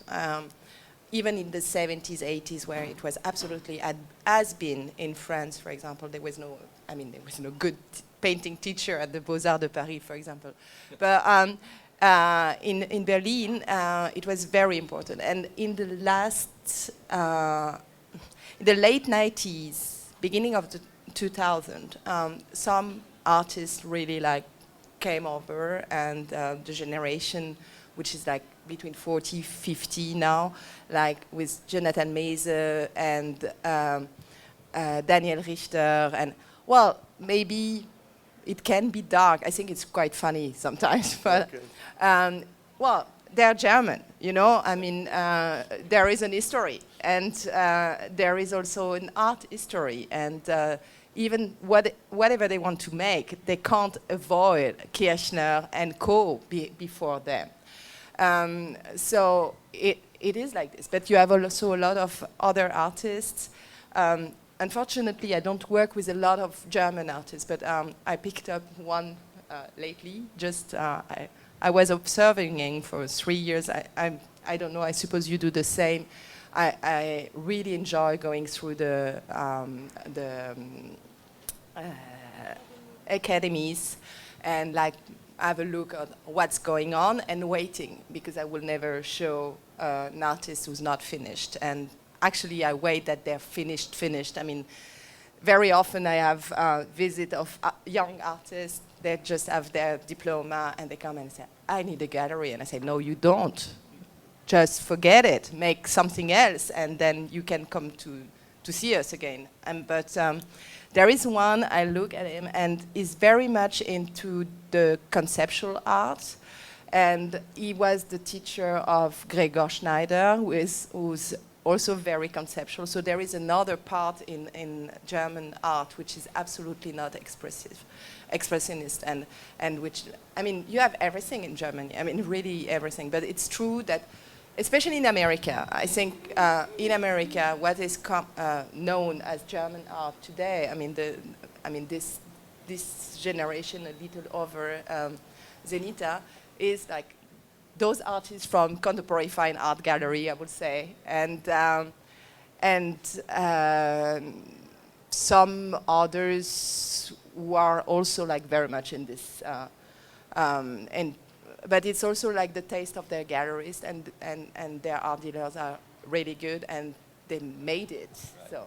Even in the 70s, 80s, where it was absolutely has been in France, for example, there was no good painting teacher at the Beaux-Arts de Paris, for example. But in Berlin, it was very important. And in the late 90s, beginning of the 2000, some artists really came over, and the generation, which is between 40, 50 now, with Jonathan Mese and Daniel Richter, and well, maybe it can be dark. I think it's quite funny sometimes, but Okay. well, they're German, you know. I mean, there is an history, and there is also an art history, and even whatever they want to make, they can't avoid Kirchner and co. Before them. So it is like this, but you have also a lot of other artists. Unfortunately, I don't work with a lot of German artists, but I picked up one lately. Just I was observing him for 3 years. I don't know. I suppose you do the same. I really enjoy going through the academies and like have a look at what's going on and waiting, because I will never show an artist who's not finished. And actually, I wait that they're finished. I mean, very often I have a visit of young artists. They just have their diploma and they come and say, I need a gallery. And I say, no, you don't. Just forget it. Make something else, and then you can come to see us again. But there is one, I look at him, and he's very much into the conceptual art. And he was the teacher of Gregor Schneider, who's also very conceptual. So there is another part in German art which is absolutely not expressionist, and which, I mean, you have everything in Germany. I mean, really everything. But it's true that, especially in America, I think in America, what is known as German art today, this generation, a little over Zenita, is like those artists from Contemporary Fine Art Gallery, I would say, and some others who are also like very much in this, but it's also like the taste of their galleries, and their art dealers are really good, and they made it. So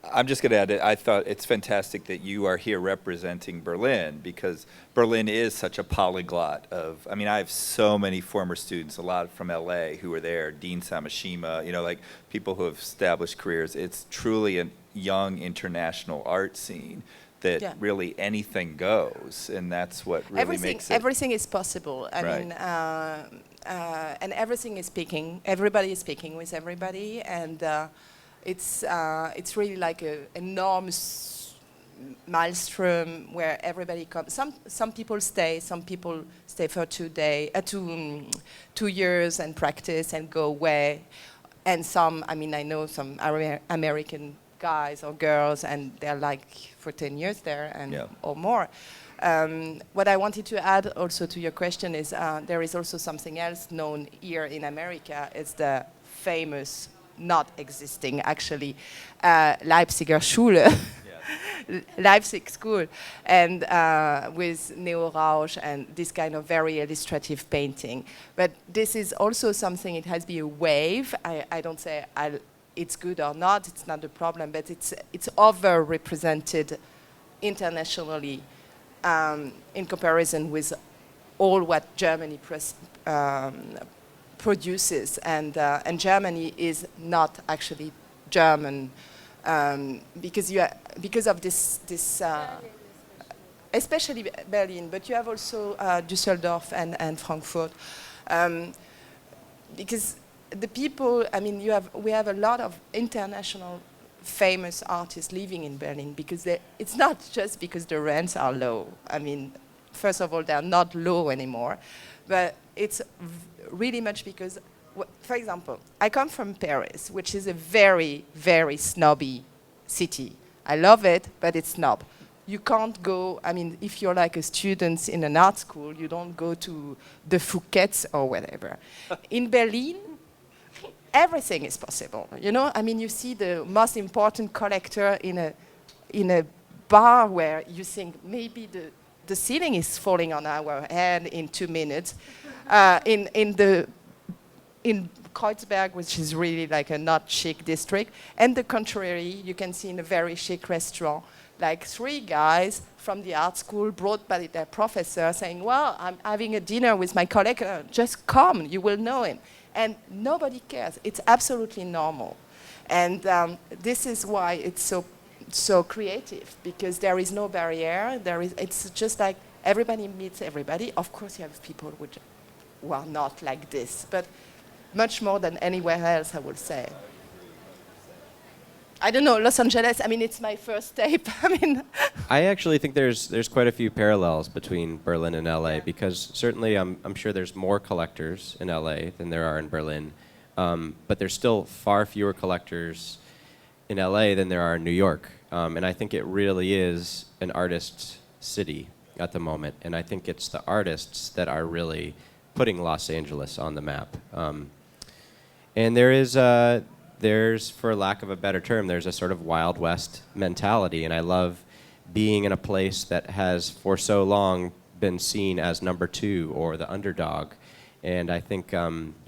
I'm just going to add it. I thought it's fantastic that you are here representing Berlin, because Berlin is such a polyglot of, I mean, I have so many former students, a lot from LA who were there, Dean Samashima, you know, like people who have established careers. It's truly a young international art scene that really anything goes, and that's what really makes it. Everything is possible. I mean, and everything is speaking. Everybody is speaking with everybody, and it's really like an enormous maelstrom where everybody comes. Some people stay. Some people stay for 2 years and practice and go away, and some. I mean, I know some American guys or girls, and they're like for 10 years there and or more. What I wanted to add also to your question is there is also something else known here in America. It's the famous, not existing actually, Leipziger Schule, Leipzig School, and with Neo Rausch and this kind of very illustrative painting. But this is also something, it has been a wave. I don't say it's good or not, it's not the problem, but it's overrepresented internationally in comparison with all what Germany produces, and Germany is not actually German because of this especially Berlin, but you have also Düsseldorf and Frankfurt, because the people, I mean, we have a lot of international famous artists living in Berlin, because it's not just because the rents are low. I mean, first of all, they're not low anymore, but it's really much because, for example, I come from Paris, which is a very, very snobby city. I love it, but it's snob. You can't go, I mean, if you're like a student in an art school, you don't go to the Fouquet's or whatever. In Berlin, everything is possible, you know? I mean, you see the most important collector in a bar where you think maybe the ceiling is falling on our head in 2 minutes. In Kreuzberg, which is really like a not chic district, and the contrary, you can see in a very chic restaurant, like 3 guys from the art school brought by their professor saying, well, I'm having a dinner with my collector, just come, you will know him. And nobody cares. It's absolutely normal. And this is why it's so creative, because there is no barrier. It's just like everybody meets everybody. Of course, you have people who are not like this, but much more than anywhere else, I would say. I don't know, Los Angeles, I mean, it's my first tape. I mean, I actually think there's quite a few parallels between Berlin and LA, because certainly I'm sure there's more collectors in LA than there are in Berlin, but there's still far fewer collectors in LA than there are in New York. And I think it really is an artist's city at the moment, and I think it's the artists that are really putting Los Angeles on the map. And there's, for lack of a better term, there's a sort of Wild West mentality, and I love being in a place that has for so long been seen as number two or the underdog. And I think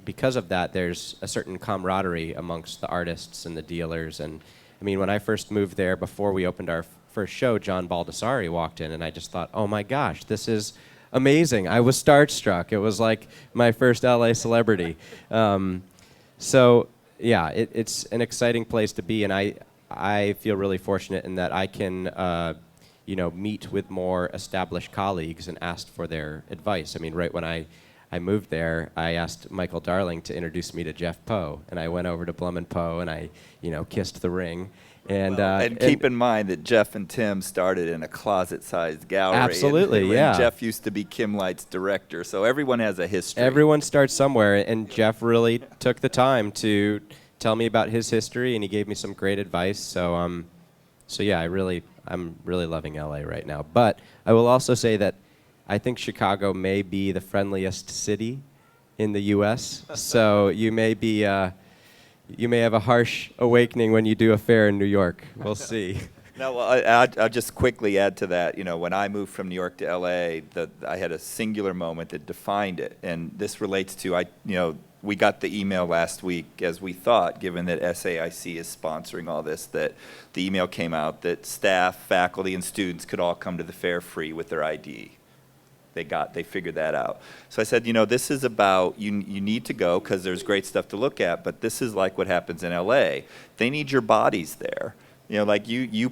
because of that, there's a certain camaraderie amongst the artists and the dealers. And I mean, when I first moved there, before we opened our first show, John Baldessari walked in, and I just thought, oh my gosh, this is amazing. I was starstruck. It was like my first LA celebrity. So yeah, it's an exciting place to be, and I feel really fortunate in that I can meet with more established colleagues and ask for their advice. I mean, right when I moved there, I asked Michael Darling to introduce me to Jeff Poe, and I went over to Blum and Poe, and I kissed the ring. And keep in mind that Jeff and Tim started in a closet-sized gallery. Absolutely, and yeah. Jeff used to be Kim Light's director, so everyone has a history. Everyone starts somewhere, and Jeff really took the time to tell me about his history, and he gave me some great advice. So yeah, I'm really loving LA right now. But I will also say that I think Chicago may be the friendliest city in the U.S. So you may have a harsh awakening when you do a fair in New York. We'll see. No, well, I'll just quickly add to that. When I moved from New York to L.A., I had a singular moment that defined it, and this relates to we got the email last week, as we thought, given that SAIC is sponsoring all this, that the email came out that staff, faculty, and students could all come to the fair free with their ID. They figured that out. So I said, this is about, you need to go because there's great stuff to look at, but this is like what happens in LA. They need your bodies there. Like you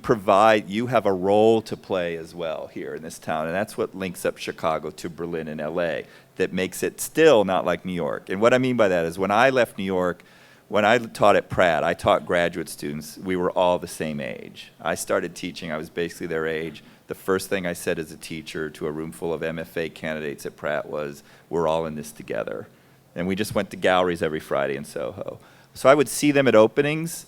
have a role to play as well here in this town, and that's what links up Chicago to Berlin and LA that makes it still not like New York. And what I mean by that is when I left New York, when I taught at Pratt, I taught graduate students, we were all the same age. I started teaching, I was basically their age. The first thing I said as a teacher to a room full of MFA candidates at Pratt was, we're all in this together. And we just went to galleries every Friday in Soho. So I would see them at openings,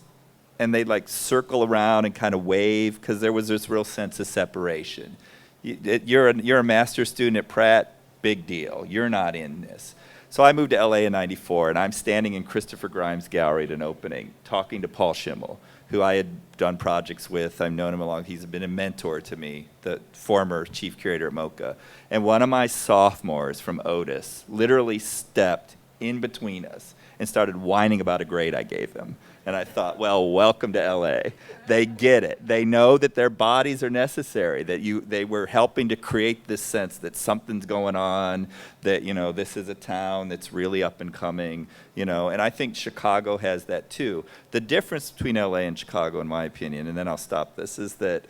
and they'd circle around and kind of wave, because there was this real sense of separation. You're a master's student at Pratt, big deal. You're not in this. So I moved to LA in '94, and I'm standing in Christopher Grimes' gallery at an opening, talking to Paul Schimmel, who I had done projects with. I've known him along. He's been a mentor to me, the former chief curator at MoCA. And one of my sophomores from Otis literally stepped in between us and started whining about a grade I gave him. And I thought, well, welcome to LA. They get it. They know that their bodies are necessary, that they were helping to create this sense that something's going on, that, this is a town that's really up and coming, and I think Chicago has that too. The difference between LA and Chicago, in my opinion, and then I'll stop this, is that,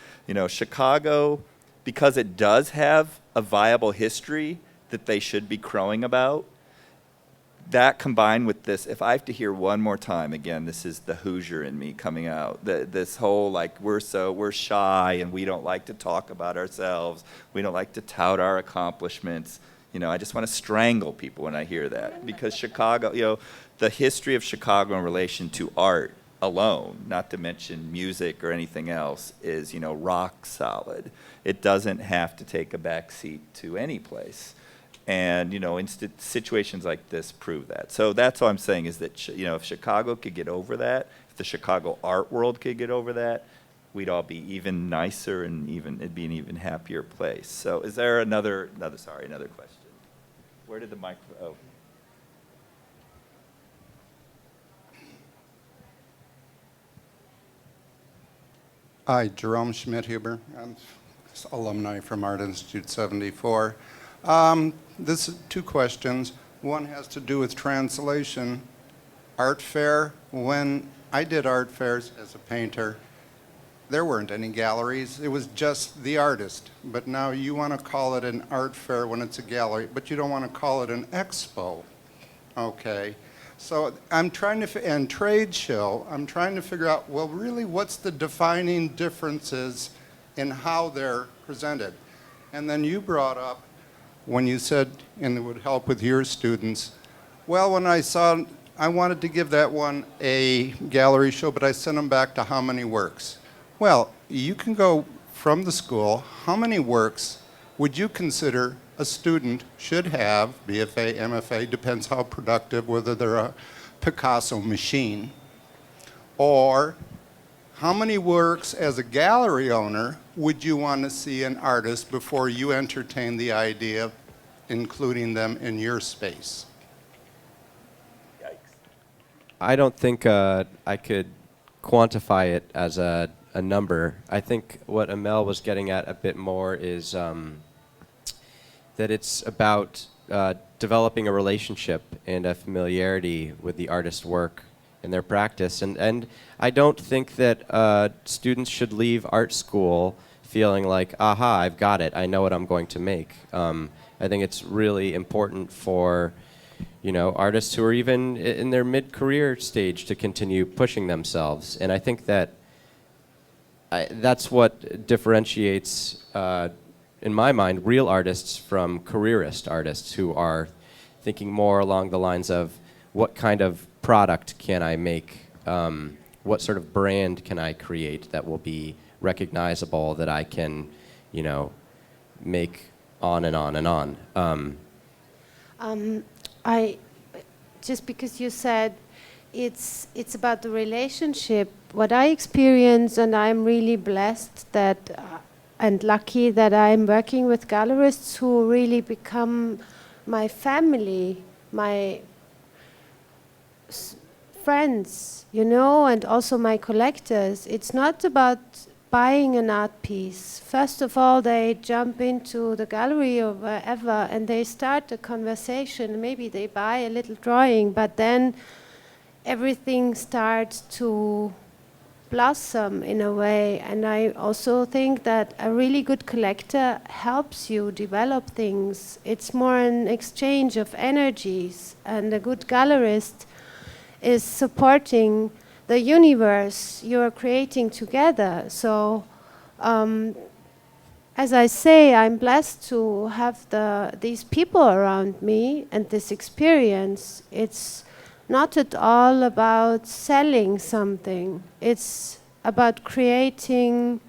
Chicago, because it does have a viable history that they should be crowing about, that combined with this, if I have to hear one more time, again, this is the Hoosier in me coming out, this whole we're shy and we don't like to talk about ourselves, we don't like to tout our accomplishments. I just want to strangle people when I hear that, because Chicago, the history of Chicago in relation to art alone, not to mention music or anything else, is, rock solid. It doesn't have to take a back seat to any place. And, situations like this prove that. So that's all I'm saying is that, if Chicago could get over that, if the Chicago art world could get over that, we'd all be even nicer and it'd be an even happier place. So is there another question? Where did the microphone, Hi, Jerome Schmidhuber. I'm alumni from Art Institute 74. This is two questions. One has to do with translation. Art fair, when I did art fairs as a painter, there weren't any galleries. It was just the artist. But now you want to call it an art fair when it's a gallery, but you don't want to call it an expo. Okay. So I'm trying to, and trade show, I'm trying to figure out, well, really, what's the defining differences in how they're presented? And then you brought up, when you said, and it would help with your students, well, when I wanted to give that one a gallery show, but I sent them back to how many works? Well, you can go from the school, how many works would you consider a student should have, BFA, MFA, depends how productive, whether they're a Picasso machine, or how many works as a gallery owner would you want to see an artist before you entertain the idea of including them in your space? I don't think I could quantify it as a number. I think what Amel was getting at a bit more is that it's about developing a relationship and a familiarity with the artist's work and their practice. And I don't think that students should leave art school feeling like, aha, I've got it, I know what I'm going to make. I think it's really important for artists who are even in their mid-career stage to continue pushing themselves. And I think that that's what differentiates, in my mind, real artists from careerist artists who are thinking more along the lines of what kind of product can I make, what sort of brand can I create that will be recognizable, that I can, make on and on and on. Just because you said it's about the relationship, what I experience, and I'm really blessed that and lucky that I'm working with gallerists who really become my family, my friends, and also my collectors. It's not about buying an art piece. First of all, they jump into the gallery or wherever and they start a conversation. Maybe they buy a little drawing, but then everything starts to blossom in a way. And I also think that a really good collector helps you develop things. It's more an exchange of energies, and a good gallerist is supporting the universe you're creating together. So, as I say, I'm blessed to have these people around me and this experience. It's not at all about selling something. It's about creating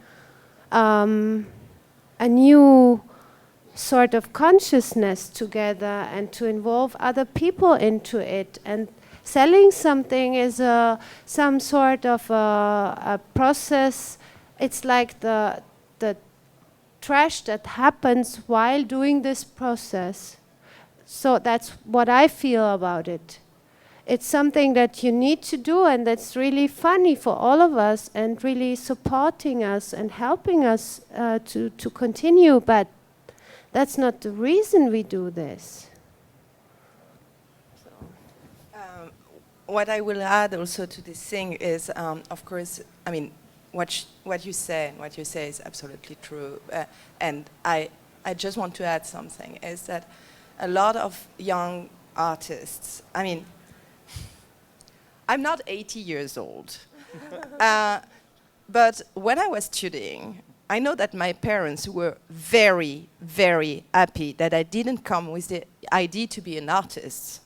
a new sort of consciousness together and to involve other people into it. And selling something is some sort of a process. It's like the trash that happens while doing this process. So that's what I feel about it. It's something that you need to do, and that's really funny for all of us and really supporting us and helping us to continue. But that's not the reason we do this. What I will add also to this thing is, of course, I mean, what you say is absolutely true. And I just want to add something, is that a lot of young artists, I mean, I'm not 80 years old, but when I was studying, I know that my parents were very, very happy that I didn't come with the idea to be an artist,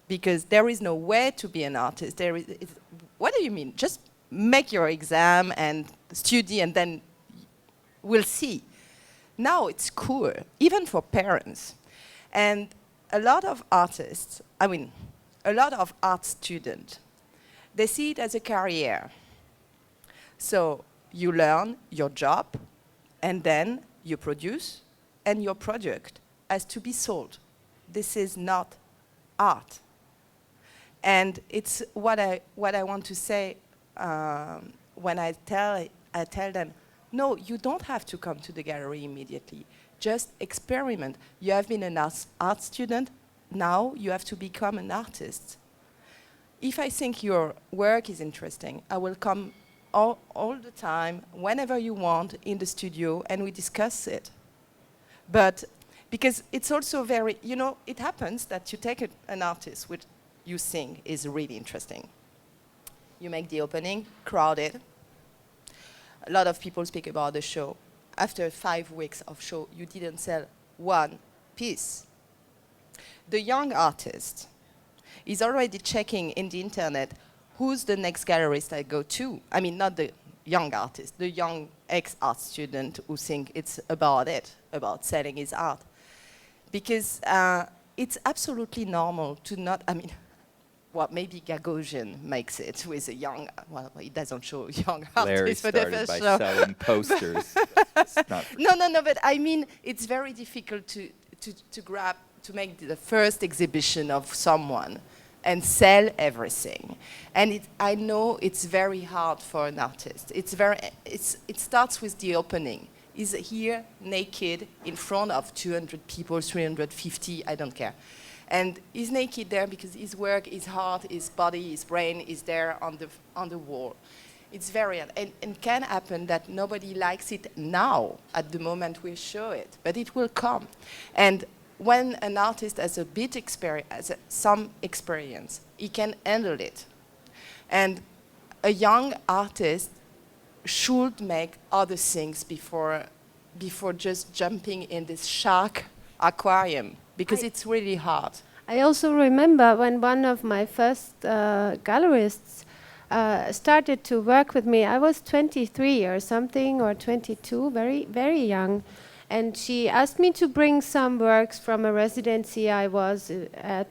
because there is no way to be an artist. What do you mean? Just make your exam and study and then we'll see. Now it's cool, even for parents. And a lot of artists, I mean, a lot of art students, they see it as a career. So you learn your job and then you produce, and your product has to be sold. This is not art. And it's what I want to say when I tell them, no, you don't have to come to the gallery immediately. Just experiment. You have been an art student, now you have to become an artist. If I think your work is interesting, I will come all the time, whenever you want, in the studio, and we discuss it. But because it's also very, it happens that you take an artist with you sing is really interesting. You make the opening, crowded. A lot of people speak about the show. After 5 weeks of show, you didn't sell one piece. The young artist is already checking in the internet who's the next gallerist I go to. I mean, not the young artist, the young ex-art student who think it's about it, about selling his art. Because it's absolutely normal to not, I mean, well, maybe Gagosian makes it with a young, well, he doesn't show young Larry artists for the started first by show. selling posters. It's not No, but I mean, it's very difficult to grab, to make the first exhibition of someone and sell everything. And I know it's very hard for an artist. It starts with the opening. He's here, naked, in front of 200 people, 350, I don't care. And he's naked there because his work, his heart, his body, his brain is there on the wall. It's very, and can happen that nobody likes it now, at the moment we show it, but it will come. And when an artist has a bit experience, some experience, he can handle it. And a young artist should make other things before just jumping in this shark aquarium, because it's really hard. I also remember when one of my first gallerists started to work with me. I was 23 or something, or 22, very, very young. And she asked me to bring some works from a residency I was at.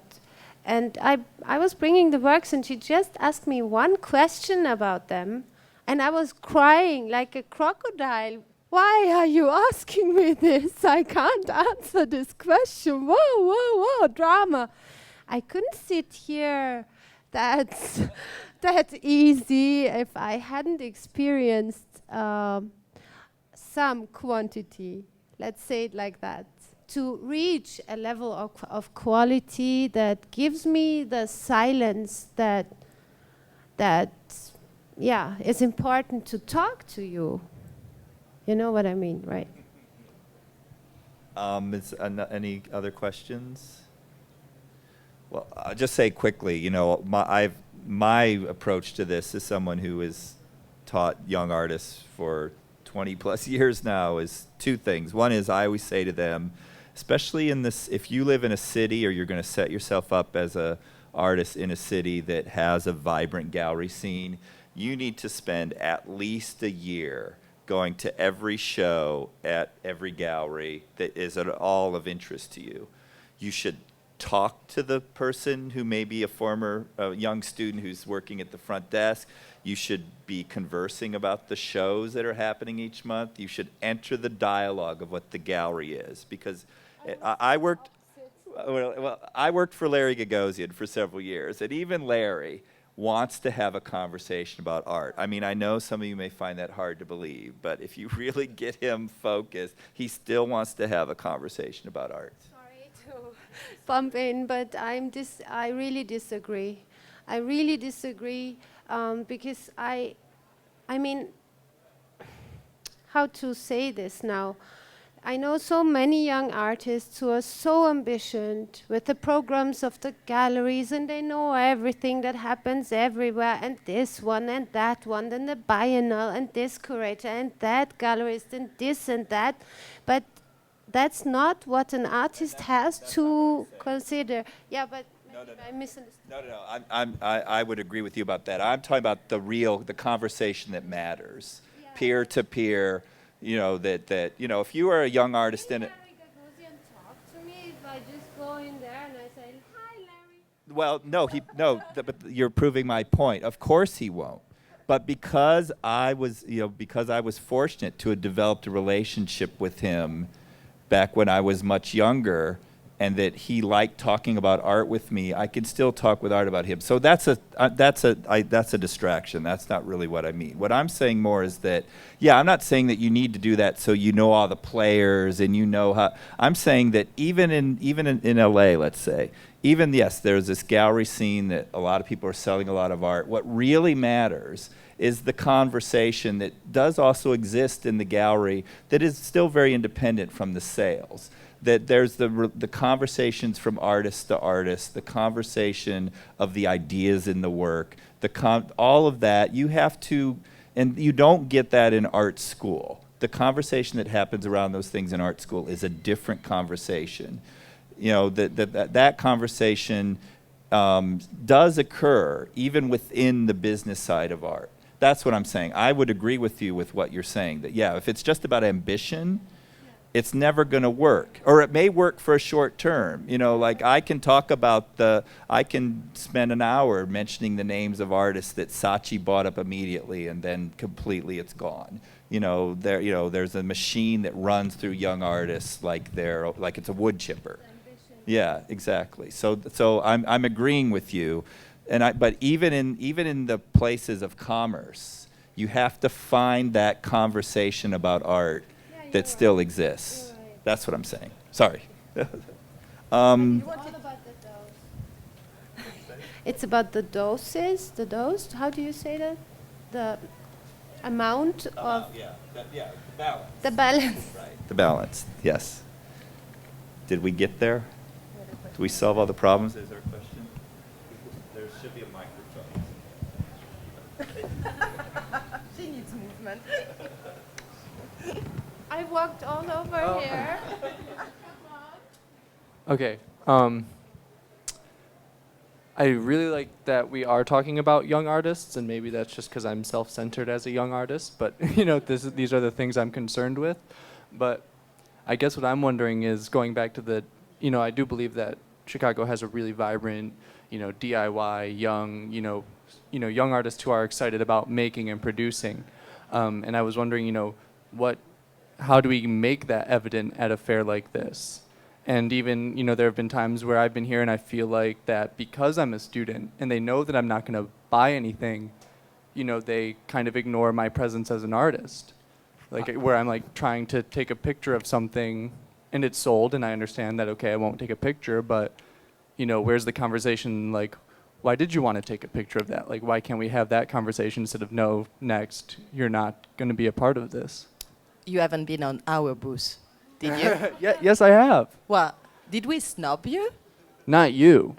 And I was bringing the works, and she just asked me one question about them. And I was crying like a crocodile. Why are you asking me this? I can't answer this question. Whoa, drama. I couldn't sit here that easy if I hadn't experienced some quantity, let's say it like that, to reach a level of quality that gives me the silence that is important to talk to you. You know what I mean, right? Any other questions? Well, I'll just say quickly, you know, my approach to this as someone who has taught young artists for 20 plus years now is two things. One is I always say to them, especially in this, if you live in a city or you're going to set yourself up as an artist in a city that has a vibrant gallery scene, you need to spend at least a year going to every show at every gallery that is at all of interest to you. You should talk to the person who may be a former young student who's working at the front desk. You should be conversing about the shows that are happening each month. You should enter the dialogue of what the gallery is, because I worked for Larry Gagosian for several years, and even Larry wants to have a conversation about art. I mean, I know some of you may find that hard to believe, but if you really get him focused, he still wants to have a conversation about art. Sorry to bump in, but I really disagree. I really disagree because I mean, how to say this now? I know so many young artists who are so ambitious with the programs of the galleries, and they know everything that happens everywhere, and this one and that one, and the biennial, and this curator, and that gallerist, and this and that. But that's not what an artist has to consider. Yeah, but maybe I misunderstood. No. I would agree with you about that. I'm talking about the conversation that matters, peer to peer. You know, if you are a young artist in it. Larry Gagosian talk to me if I just go in there and I say, "Hi, Larry." Well, but you're proving my point. Of course he won't. But because I was fortunate to have developed a relationship with him back when I was much younger, and that he liked talking about art with me, I can still talk with art about him. So that's a distraction. That's not really what I mean. What I'm saying more is that, I'm not saying that you need to do that so you know all the players and you know how. I'm saying that even in LA, let's say, there's this gallery scene that a lot of people are selling a lot of art. What really matters is the conversation that does also exist in the gallery that is still very independent from the sales. that there's the conversations from artist to artist, the conversation of the ideas in the work, all of that, you have to, and you don't get that in art school. The conversation that happens around those things in art school is a different conversation. You know, that conversation does occur even within the business side of art. That's what I'm saying. I would agree with you with what you're saying, that yeah, if it's just about ambition, it's never going to work. Or it may work for a short term. You know, like I can talk about I can spend an hour mentioning the names of artists that Saatchi bought up immediately and then completely it's gone. You know, there's a machine that runs through young artists like it's a wood chipper. Yeah, exactly. So I'm agreeing with you. But even in the places of commerce, you have to find that conversation about art that still exists. Right. That's what I'm saying. Sorry. It's about the doses, the dose. How do you say that? The amount of the balance. the balance. Right. The balance. Yes. Did we get there? Did we solve all the problems? Is there a question? There should be a microphone. She needs movement. I walked all over here. Okay. I really like that we are talking about young artists, and maybe that's just because I'm self-centered as a young artist. But you know, these are the things I'm concerned with. But I guess what I'm wondering is going back to I do believe that Chicago has a really vibrant, DIY young, young artists who are excited about making and producing. And I was wondering, how do we make that evident at a fair like this? And even, there have been times where I've been here and I feel like that because I'm a student and they know that I'm not going to buy anything, they kind of ignore my presence as an artist. Like where I'm like trying to take a picture of something and it's sold and I understand that, okay, I won't take a picture, but, where's the conversation? Like, why did you want to take a picture of that? Like, why can't we have that conversation instead of, no, next, you're not going to be a part of this? You haven't been on our booth, did you? Yes, I have. Well, did we snub you? Not you.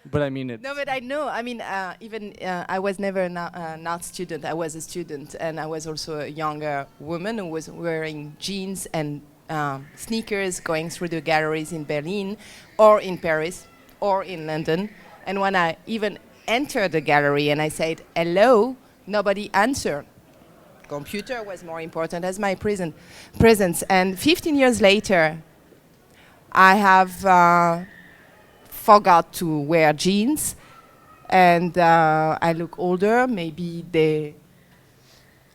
But I mean, it's... No, but I know. I mean, I was never an art student. I was a student, and I was also a younger woman who was wearing jeans and sneakers going through the galleries in Berlin or in Paris or in London. And when I even entered the gallery and I said, hello, nobody answered. Computer was more important as my presence. And 15 years later, I have forgot to wear jeans, and I look older. Maybe they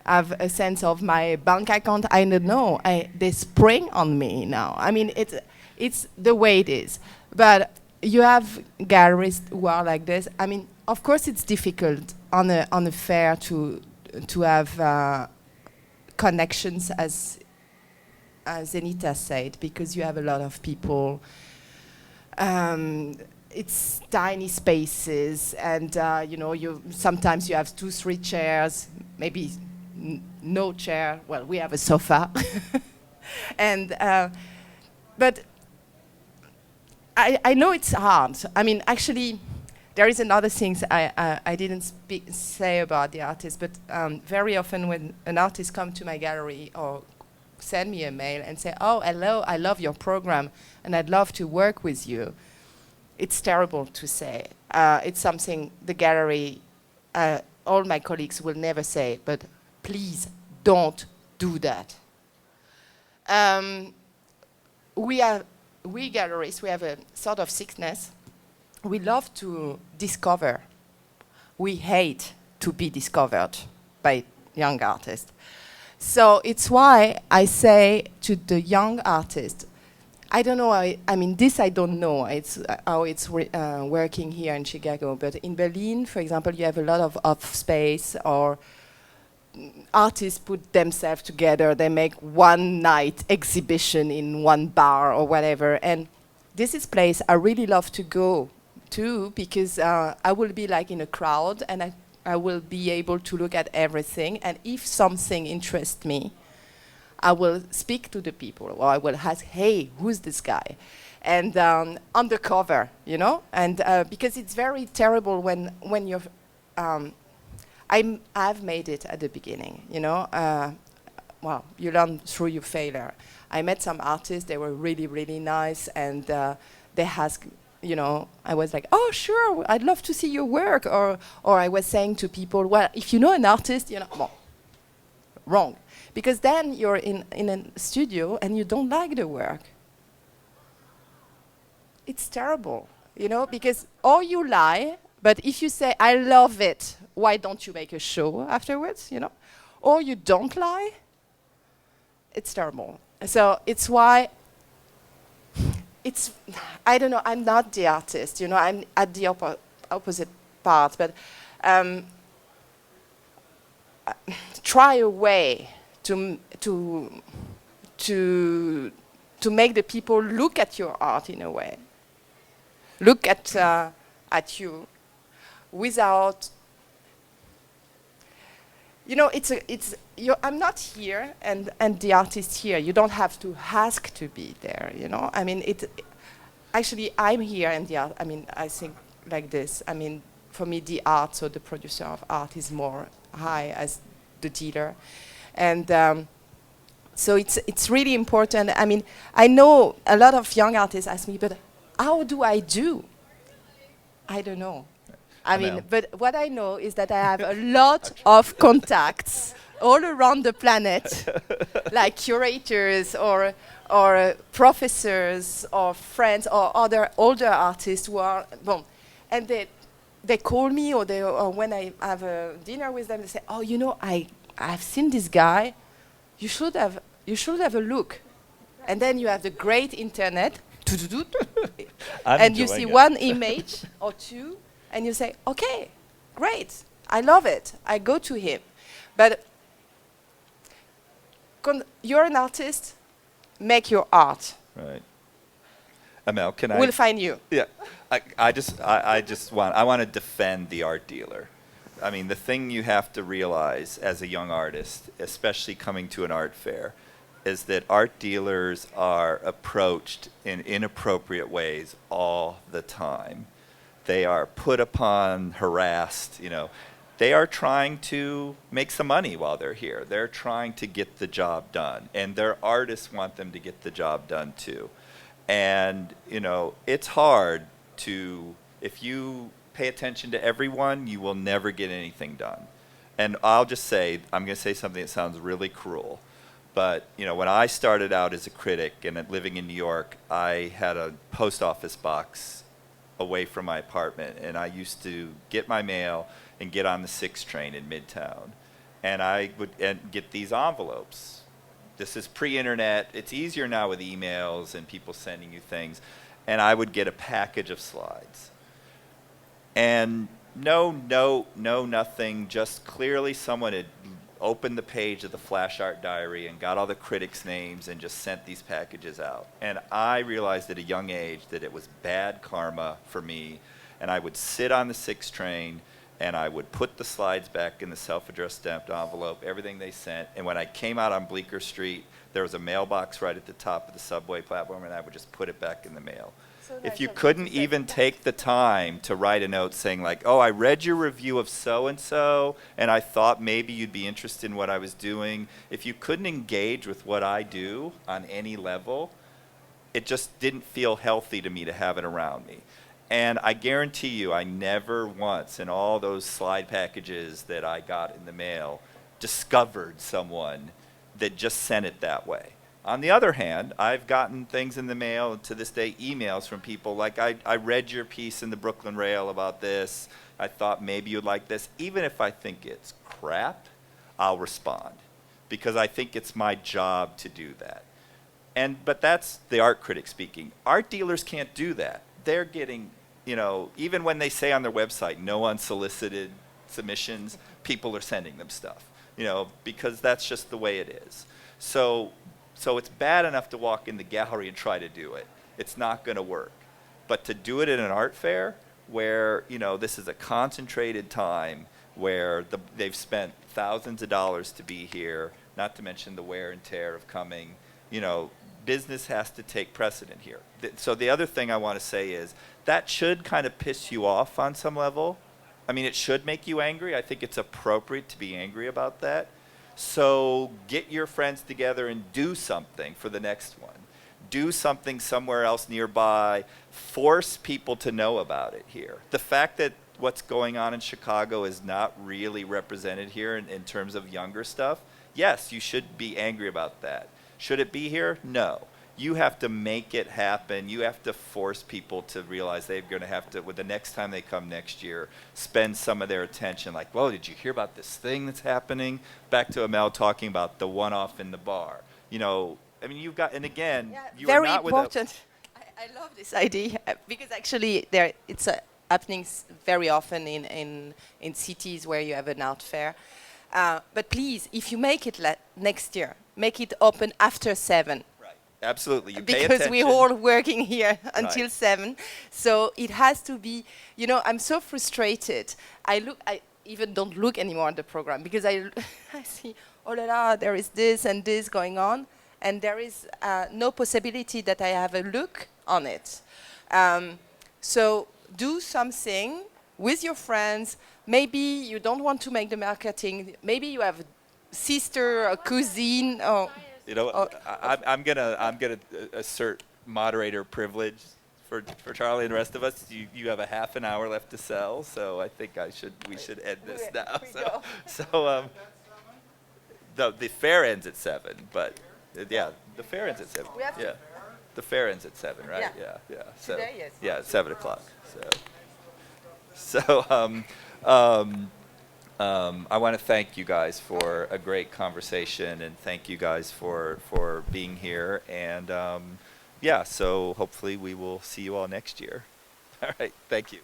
have a sense of my bank account. I don't know. They spring on me now. I mean, it's the way it is. But you have gallerists who are like this. I mean, of course, it's difficult on a fair to have connections, as Zenita said, because you have a lot of people. It's tiny spaces, and sometimes you have 2-3 chairs, maybe no chair. Well, we have a sofa, and but I know it's hard. I mean, actually, there is another thing I didn't say about the artist, but very often when an artist comes to my gallery or send me a mail and say, oh, hello, I love your program and I'd love to work with you. It's terrible to say. It's something the gallery, all my colleagues will never say, but please don't do that. We gallerists, we have a sort of sickness. We love to discover. We hate to be discovered by young artists. So it's why I say to the young artists, I don't know, I mean, this I don't know how it's working here in Chicago, but in Berlin, for example, you have a lot of off space, or artists put themselves together, they make one night exhibition in one bar or whatever, and this is place I really love to go to, because I will be like in a crowd and I will be able to look at everything, and if something interests me, I will speak to the people, or I will ask, hey, who's this guy? And undercover, you know? And because it's very terrible when you're, I've made it at the beginning, you know? Well, you learn through your failure. I met some artists, they were really, really nice, and they asked, you know, I was like, oh, sure, I'd love to see your work. Or I was saying to people, well, if you know an artist, you know, well, wrong. Because then you're in a studio and you don't like the work. It's terrible, you know, because or you lie, but if you say, I love it, why don't you make a show afterwards, you know? Or you don't lie, it's terrible. So it's why I don't know, I'm not the artist, you know, I'm at the opposite part, but try a way to make the people look at your art in a way, look at you without, you know, I'm not here and the artist here. You don't have to ask to be there, you know. I mean, actually, I'm here and the art, I mean, I think like this. I mean, for me, the art, so the producer of art is more high as the dealer. And so it's really important. I mean, I know a lot of young artists ask me, but how do I do? I don't know. I mean, but what I know is that I have a lot of contacts all around the planet, like curators or professors or friends or other older artists who are, bon, and they call me or when I have a dinner with them, they say, oh, you know, I've seen this guy, you should have a look. And then you have the great internet, and you see one image or two, and you say, okay, great, I love it, I go to him. But you're an artist, make your art. Right. Amel, can I? We'll find you. Yeah. I want to defend the art dealer. I mean, the thing you have to realize as a young artist, especially coming to an art fair, is that art dealers are approached in inappropriate ways all the time. They are put upon, harassed, you know. They are trying to make some money while they're here. They're trying to get the job done. And their artists want them to get the job done too. And, you know, it's hard to, if you pay attention to everyone, you will never get anything done. And I'll just say, I'm going to say something that sounds really cruel. But, you know, when I started out as a critic and living in New York, I had a post office box away from my apartment. And I used to get my mail and get on the 6 train in Midtown. And I would get these envelopes. This is pre-internet. It's easier now with emails and people sending you things. And I would get a package of slides. And no note, no nothing, just clearly someone had opened the page of the Flash Art Diary and got all the critics' names and just sent these packages out. And I realized at a young age that it was bad karma for me. And I would sit on the 6 train and I would put the slides back in the self-addressed stamped envelope, everything they sent. And when I came out on Bleecker Street, there was a mailbox right at the top of the subway platform, and I would just put it back in the mail. So if you couldn't even take the time to write a note saying like, oh, I read your review of so-and-so, and I thought maybe you'd be interested in what I was doing. If you couldn't engage with what I do on any level, it just didn't feel healthy to me to have it around me. And I guarantee you, I never once in all those slide packages that I got in the mail discovered someone that just sent it that way. On the other hand, I've gotten things in the mail, to this day, emails from people like, I read your piece in the Brooklyn Rail about this. I thought maybe you'd like this. Even if I think it's crap, I'll respond because I think it's my job to do that. But that's the art critic speaking. Art dealers can't do that. They're getting, you know, even when they say on their website, no unsolicited submissions, people are sending them stuff, you know, because that's just the way it is. So it's bad enough to walk in the gallery and try to do it. It's not going to work. But to do it at an art fair where, you know, this is a concentrated time where they've spent thousands of dollars to be here, not to mention the wear and tear of coming. You know, business has to take precedent here. So the other thing I want to say is that should kind of piss you off on some level. I mean, it should make you angry. I think it's appropriate to be angry about that. So get your friends together and do something for the next one. Do something somewhere else nearby. Force people to know about it here. The fact that what's going on in Chicago is not really represented here in terms of younger stuff, yes, you should be angry about that. Should it be here? No. You have to make it happen. You have to force people to realize they're going to have to, with the next time they come next year, spend some of their attention. Like, whoa, did you hear about this thing that's happening? Back to Amel talking about the one-off in the bar. You know, I mean, you've got, and again, you very are not important. I love this idea because actually it's happening very often in cities where you have an art fair. But please, if you make it next year, make it open after 7. Right. Absolutely. You pay because attention. we're all working here until Right. 7. So it has to be, you know, I'm so frustrated. I even don't look anymore at the program because I see, oh la la, there is this and this going on. And there is no possibility that I have a look on it. So do something with your friends. Maybe you don't want to make the marketing. Maybe you have a sister, a cousin. Oh, You know, I'm gonna assert moderator privilege for Charlie and the rest of us. You have a half an hour left to sell, so I think we should end this now. The fair ends at 7, but yeah, the fair ends at 7. Yeah, the fair ends at 7, right? Yeah. So Today, yes. yeah, at 7 o'clock. I want to thank you guys for a great conversation, and thank you guys for being here. And yeah, so hopefully we will see you all next year. All right, thank you.